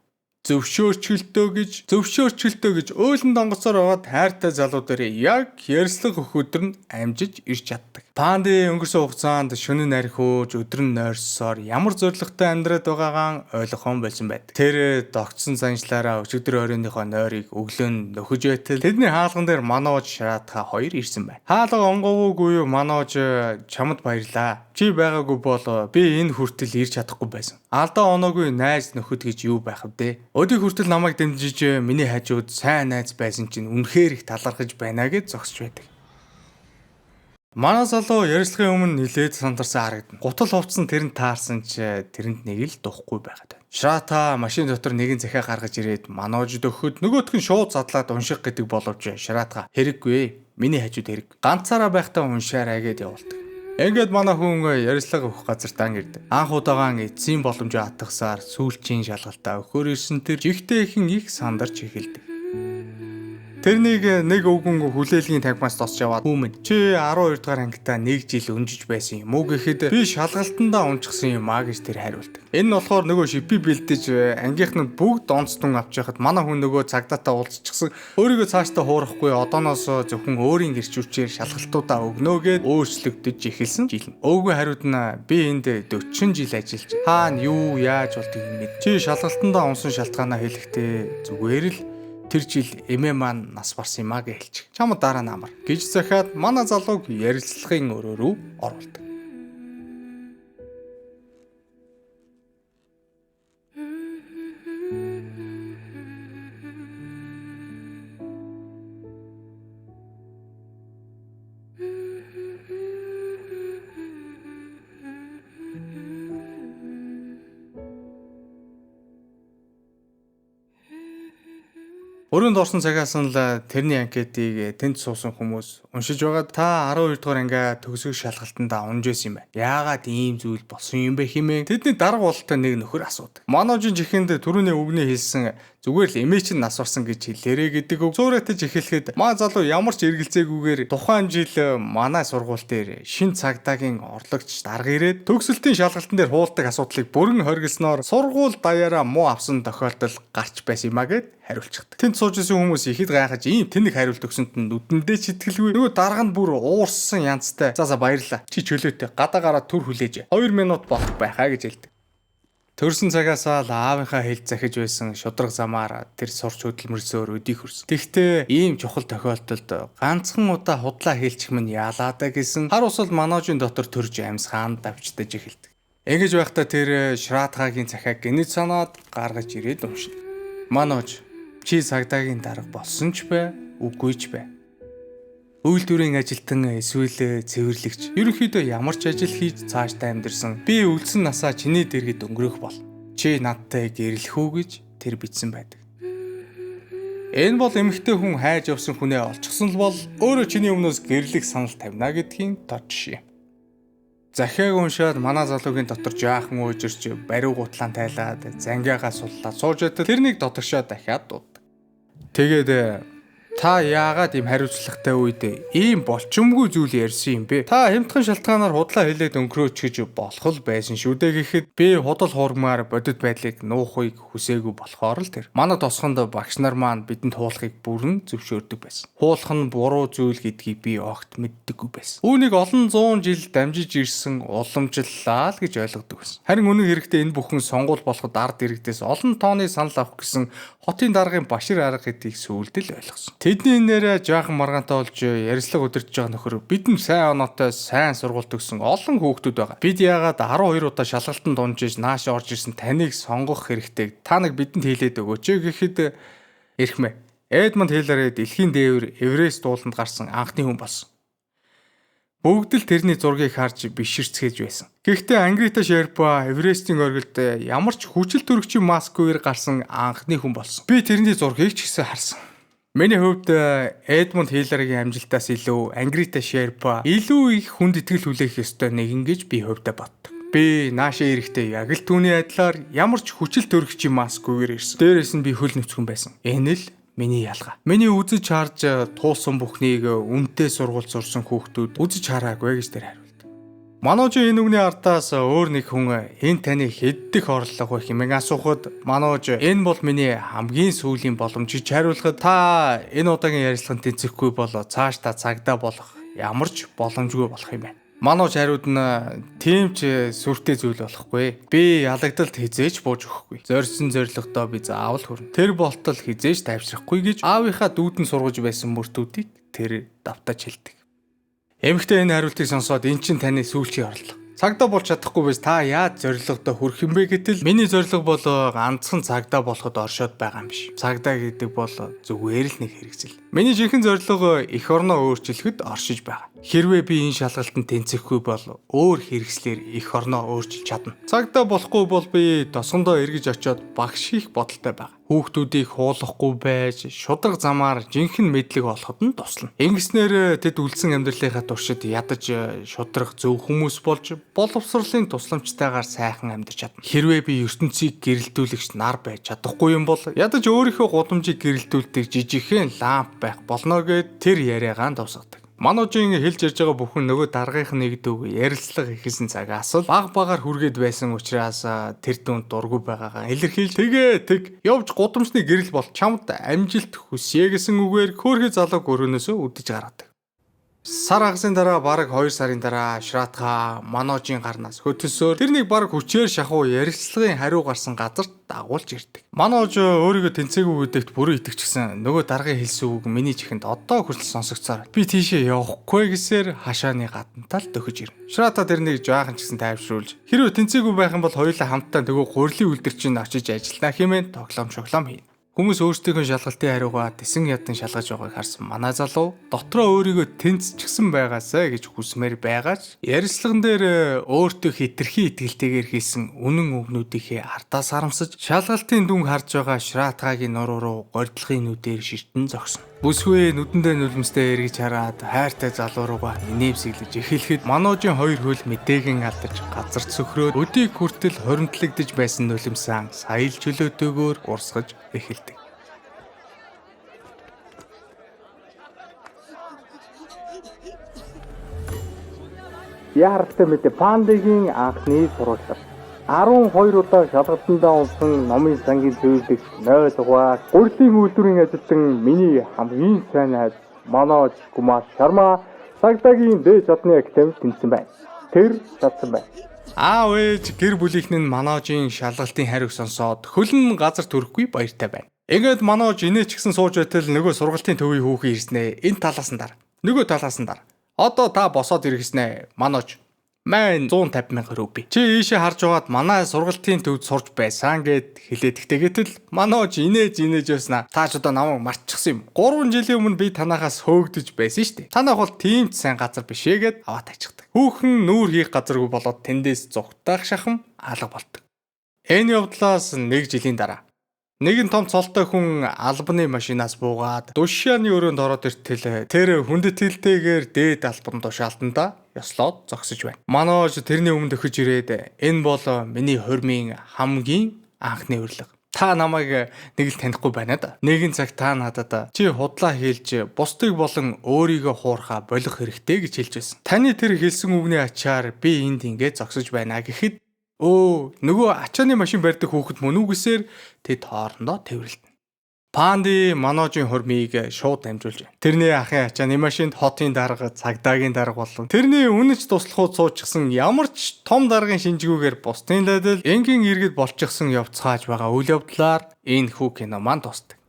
Зөвшөөрчлөлтөө гэж өөлн донгоцоор аваад хайртай залуудаар яг ярьслах өөхөдөр нь амжиж ирч чаддаг. Панди өнгөрсөн хугацаанд шөнө нархиуж өдөр нь нойрсоор ямар зоригтой амьдраад байгаагаа ойлгохон болсон байдаг. Тэр догтсон заншлаараа өчигдөр оройныхоо нойрыг өглөө нь нөхөж байтал тэдний хаалган дээр Манож Шратха хоёр ирсэн байна. Хаалга онгоовгүй юу Манож чамд баярлаа. Чи байгаагүй бол би энэ хүртэл ирж чадахгүй байсан. Алдаа оноогүй найз нөхөд гэж юу байх вэ? Өдий хүртэл намайг дэмжиж миний хажууд сайн найз байсан чинь үнэхээр их талархаж байна гэж зогсож байдаг. Манай залуу ярилцлагын өмнө нилээд сандарсан харагдана. Гутал хувцсан тэрэнд таарсан ч тэрэнд нэг л духгүй байгаад байна. Шрата машин дотор нэгэн захиа гаргаж ирээд Маножд өгөхөд нөгөөх нь шууд задлаад унших гэдэг боловч Шратга хэрэггүй. Миний хажууд хэрэг. Ганцаараа байхдаа уншаарай гэд явуулдаг. Ингээд манай хүн ярилцлага өгөх газар дан ирдэг. Анх удаагаан эцсийн боломжоо атгасаар сүүлчийн шалгалтаа өгөхөр ирсэн тэр жигтэй ихэн их сандарч эхэлдэг. Тэрнийг нэг өвгөн хүлээлгийн тагмаас тосч яваад "Хүмүн чи 12 дугаар ангитаа 1 жил өнжиж байсан юм уу?" гэхэд "Би шалгалтандаа унчихсан юм аа" гэж тэр хариулдаг. Энэ нь болохоор нөгөө шипи бэлдэж ангийнхан нь бүгд онцтон авч яхад манай хүн нөгөө цагдаатай уулзчихсан. Өөрийгөө цаашдаа хуурахгүй одооноос зөвхөн өөрийн гэрчүүчээр шалгалтуудаа өгнө гэд өөрчлөгдөж эхэлсэн жил. Өвгөн хариуд нь "Би энд 40 жил ажиллаж хаана юу яаж болдгийг мэд. Чи шалгалтандаа унсан шалтгаанаа хэлэхдээ зүгээр л тэр жил эмээ маань нас барсан юм аа гэж хэлчих. Чамд дараа намар гэж захиад манай залууг ярилцлагын өрөө рүү оруулдаг. Өрөөнд орсон цагаас нь л тэрний анкетыг тэнд суусан хүмүүс уншиж байгаад та 12 дугаар ангиа төгсөх шалгалтандаа унж байсан юм байна. Яагаад ийм зүйл болсон юм бэ хэмээн тэдний дарга бололтой нэг нөхөр асуудаг. Маножийн чихэнд түрүүний үгний хэлсэн зүгээр л эмээ чинь нас барсан гэж хэлээрэ гэдэг үг зөөрэтэж эхлэхэд маа залуу ямар ч эргэлзээгүйгээр тухайн жил манай сургууль дээр шин цагдаагийн орлогч дарга ирээд төгсөлтийн шалгалтан дээр хуулдаг асуудлыг бүрэн хоригдсноор сургууль даяараа муу авсан тохиолдол гарч байсан юм а гэд хариулчихдаг. Тэнд сууж исэн хүмүүс ихэд гайхаж ийм тэнэг хариулт өгсөнд нь нүдэндээ читгэлгүй. Нөгөө дарга нь бүр уурсан янзтай. За баярлаа. Чи чөлөөтэй гадаа гараад төр хүлээж 2 минут болох байхаа гэж хэлдэг. Төрсөн цагаасаа л аавынхаа хэлж захиж байсан шудраг замаар тэр сурч хөдөлмөрсөөр өдий хөрсөн. Тэгтээ ийм чухал тохиолдолд ганцхан удаа худлаа хэлчих минь яалаадаа гэсэн хар усал Маножийн дотор төрж амьсгаан давчдаж эхэлдэг. Ингэж байхдаа тэр Шратгагийн захиаг гинэж санаад гаргаж ирээд уншина. Манож чи цагдаагийн дарга болсон ч бай, үгүй ч бай. Үйлдвэрийн ажилтан эсвэл цэвэрлэгч ерөнхийдөө ямар ч ажил хийж цаашдаа амьдэрсэн би үлдсэн насаа чиний дэргэд өнгөрөх бол чи надтай гэрлэх үү гэж тэр бичсэн байдаг. Энэ бол эмэгтэй хүн хайж явсан хүнээ олчихсон л бол өөрөө чиний өмнөөс гэрлэх санал тавина гэдгийн тод жишээ. Захиаг уншаад манай залуугийн дотор жаахан уужирч бариу гутлаан тайлаад зангиагаа суллаад сууж байтал тэрнийг дотогшоо дахиад дууддаг. Тэгээд та яагаад ийм хариуцлагатай үед ийм болчмгүй зүйл ярьсан юм бэ? Та хямдхан шалтгаанаар худлаа хэлээд өнгөрөөч гэж болох л байсан шүү дээ гэхэд би худал хуурмаар бодит байдлыг нуухыг хүсээгүй болохоор л тэр. Манай тосгонд багш нар маань бидэнд хуулахыг бүрэн зөвшөөрдөг байсан. Хуулах нь буруу зүйл гэдгийг би огт мэддэггүй байсан. Үүнийг олон 100 жил дамжиж ирсэн уламжлалаа л гэж ойлгодог байсан. Харин үнэн хэрэгтээ энэ бүхэн сонгуул болоход ард иргэдээс олон тооны санал авах гэсэн хотын даргын башир арга гэдгийг сүүлд л ойлгосон. Тэдний нэрээ жаахан маргаантай болж ярилцлага удирдах байгаа нөхөр бидэнд сайн оноотой сайн сургууль төгсөн олон хүүхдүүд байгаа. Бид яагаад 12 удаа шалгалтанд унжиж нааш орж ирсэн таныг сонгох хэрэгтэй. Та нэг бидэнд хэлээд өгөөч гэхэд эрхмээ. Эдмонд Хиллари дэлхийн дээвэр Эверест ууланд гарсан анхны хүн болсон. Бүгд л тэрний зургийг харж биширцгээж байсан. Гэхдээ Ангрита Шерпа Эверестийн оргилд ямар ч хүчил төрөгчийн маскээр гарсан анхны хүн болсон. Би тэрний зургийг ч гэсэн харсан. Миний хувьд Эдмунд Хилларигийн амжилтаас илүү Ангрита Шерпа илүү их хүнд итгэл хүлээх ёстой нэгэн гэж би хувьдаа боддог. Би наашаа ирэхдээ яг л түүний адилаар ямар ч хүчил төрөгчийн маскгүйгээр ирсэн. Дээрээс нь би хөл нүцгэн байсан. Энэ л миний ялгаа. Миний үзэж харж туусан бүхнийг үнэтэй сургууль сурсан хүүхдүүд үзэж хараагүй гэж тэр хариулт. Манууж энэ үгний ардаас өөр нэг хүн энэ таны хэддэх орлого вэ хэмээн асуухад Манууж энэ бол миний хамгийн сүүлийн боломж гэж хариулахад та энэ удаагийн ярилцлаганд тэнцэхгүй бол цааш та цагдаа болох ямар ч боломжгүй болох юм байна. Манууж хариуд нь тийм ч сүртэй зүйл болохгүй. Би ялагдалд хизээж бууж өгөхгүй. Зорьсон зорилгодоо би заавал хүрнэ. Тэр болтол хизээж тайвшрахгүй гэж аавынхаа дүүдэн сургаж байсан мөртүүдийг тэр давтаж хэлдэг. Эмэгтэй энэ хариултыг сонсоод эн чинь таны сүүлчийн орлого. Цагдаа болж чадахгүй байж та яаж зорилгодоо хүрэх юм бэ гэтэл миний зорилго бол ганцхан цагдаа болоход оршоод байгаа юм биш. Цагдаа гэдэг бол зүгээр л нэг хэрэгцэл. Миний жинхэнэ зорилго эх орноо өөрчлөхөд оршиж байгаа. Хэрвээ би энэ шалгалтанд тэнцэхгүй бол өөр хэрэгслэр эх орноо өөрчилж чадна. Цагдаа болохгүй бол би тосгондоо эргэж очиод багш хийх бодолтой байгаа. Хүүхдүүдийг хуулахгүй байж шудраг замаар жинхэнэ мэдлэг олоход нь туслана. Ингэснээр тэд үлдсэн амьдралынхаа туршид ядаж шудраг зөв хүмүүс болж боловсролын тусламжтайгаар сайхан амьдарч чадна. Хэрвээ би ертөнцийг гэрэлтүүлэгч нар байж чадахгүй юм бол ядаж өөрийнхөө гудамжийг гэрэлтүүлдэг жижигхэн ламп байх болно гэд тэр яриагаан тусгадаг. Манужийн хэлж ярьж байгаа бүхэн нөгөө даргынх нэгдүг ярилцлага ихэлсэн цагаас л баг-багаар хүргээд байсан учраас тэр дүнд дургүй байгаагаа илэрхийлж тэг явж гудамжны гэрэл бол чамд амжилт хүсье гэсэн үгээр хөөрхий залуу өрөөнөөсөө үдэж гаргадаг. Сар агасын дараа бараг 2 сарын дараа Шратха Манужийн гарнаас хөтөлсөөр тэрнийг бараг хүчээр шахуу ярилцлагын хариу гарсан газарт дагуулж ирдэг. Мануж өөрийгөө тэнцээгүй гэдэгт бүрэн итгэжсэн нөгөө даргын хэлсэн үг миний чихэнд одоо хүртэл сонсогцоор. Би тийшээ явахгүй гэсээр хашааны гадантаа л дөхөж ирнэ. Шратха тэрнийг жаахан ч гэсэн тайвшруулж хэрвээ тэнцээгүй байх юм бол хоёулаа хамтдаа нөгөө гурилын үлдэр чинь очиж ажиллана хэмээн тоглоом хийнэ. Хүмүүс өөрсдийнхөө шалгалтын хариугаа тэсэн ядан шалгаж байгааг харсан манай залуу дотроо өөрийгөө тэнцчихсэн байгаасаа гэж хүсмээр байгаач ярилцлаган дээр өөртөө хитрхи итгэлтэйгээр хийсэн үнэн үгнүүдийнхээ ардаас харамсаж шалгалтын дүнг харж байгаа Шратхагийн нуруу руу гордлогын нүдээр ширтэн зогсоно. Бүсгүй нүдэндээ нулимстай эргэж хараад хайртай залуу руугаа инээмсэглэж эхлэхэд Манужийн хоёр хөл мэдээгэн алдаж газарт сөхрөөд өдийг хүртэл хоримтлагдж байсан нулимсан сая л чөлөөтэйгээр урсгаж эхэлдэг. Яаралтай мэдээ Пандигийн анхны сурвалж. 12 удаа шалгалтандаа унсан номын сангийн зөвлөгч 0 дугаар гурилын үйлдвэрийн ажилтан миний хамгийн сайн найз Мануж Кумар Шарма цагдаагийн дээд чадны академид тэнцсэн байна. Тэр чадсан байна. Аав ээж гэр бүлийнхэн нь Манужийн шалгалтын хариуг сонсоод хөлн газар төрөхгүй баяртай байна. Ингээд Мануж инээч гисэн сууж байтал нөгөө сургалтын төвийн хүүхэн ирснэ. Энэ талаас нь дараа. Нөгөө талаас нь дараа. Одоо та босоод иргэснэ. Мануж Мэн 150,000 рупий. Чи ийшээ харж байгаад манай сургалтын төвд сурж байсан гэд хэлээд гэтэл Мануж инээж яснаа. Та ч одоо намайг мартчихсан юм. 3 жилийн өмнө би танахаас хөөгдөж байсан шүү дээ. Танах бол тийм ч сайн газар биш ээ гэд аваад тажигдаг. Хүүхэн нүүр хийх газаргүй болоод тэндээс зүгтаах шахам алга болдог. Энэ явдлаас 1 жилийн дараа нэгэн том цолтой хүн албаны машинаас буугаад душааны өрөөнд ороод иртэл тэр хүндэтгэлтэйгээр дээд албан тушаалтанда ёслоод зогсож байна. Мануж тэрний өмнө дөхөж ирээд энэ бол миний хормын хамгийн анхны урилга. Та намайг нэг л танихгүй байна да. Нэгэн цаг та надад чи худлаа хийлж бусдыг болон өөрийгөө хуурхаа болох хэрэгтэй гэж хэлж байсан. Таны тэр хэлсэн үгний ачаар би энд ингээд зогсож байна гэхэд нөгөө ачааны машин барьдаг хүүхэд мөн үгүйсээр тэд хоорондоо тэврэлтэн. Панди Манужийн хормыг шууд дамжуулж байна. Тэрний ахын ачааны машинд хотын дарга, цагдаагийн дарга болон тэрний үнэж туслахууд суучихсан ямар ч том даргын шинжгүүгээр бусдын дайдал энгийн иргэд болчихсон явцгааж байгаа үйл явдлаар энэ хүү кино маань дуустдаг.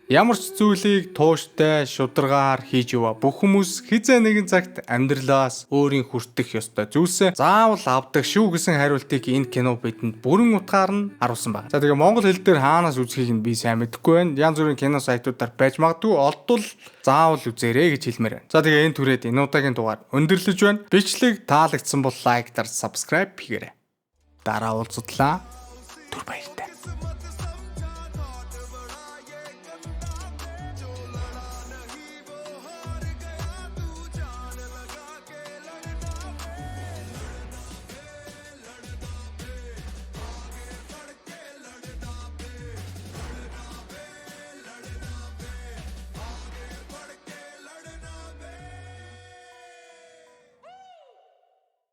Ямар ч зүйлийг тууштай, шударгаар хийж яваа бүх хүмүүс хизээ нэгэн цагт амьдралаас өөрийн хүртэх ёстой зүйлсээ заавал авдаг шүү гэсэн хариултыг энэ кино бидэнд бүрэн утгаар нь харуулсан байна. За тэгээ монгол хэл дээр хаанаас үзхийг нь би сайн мэдэхгүй байна. Янз бүрийн кино сайтуудаар байж магадгүй олдвол заавал үзээрэй гэж хэлмээр байна. За тэгээ энэ түрээд энэ удаагийн дугаар өндөрлөж байна. Бичлэг таалагдсан бол лайк, subscribe хийгээрэй. Дараа уулзтлаа. Түр баяртай.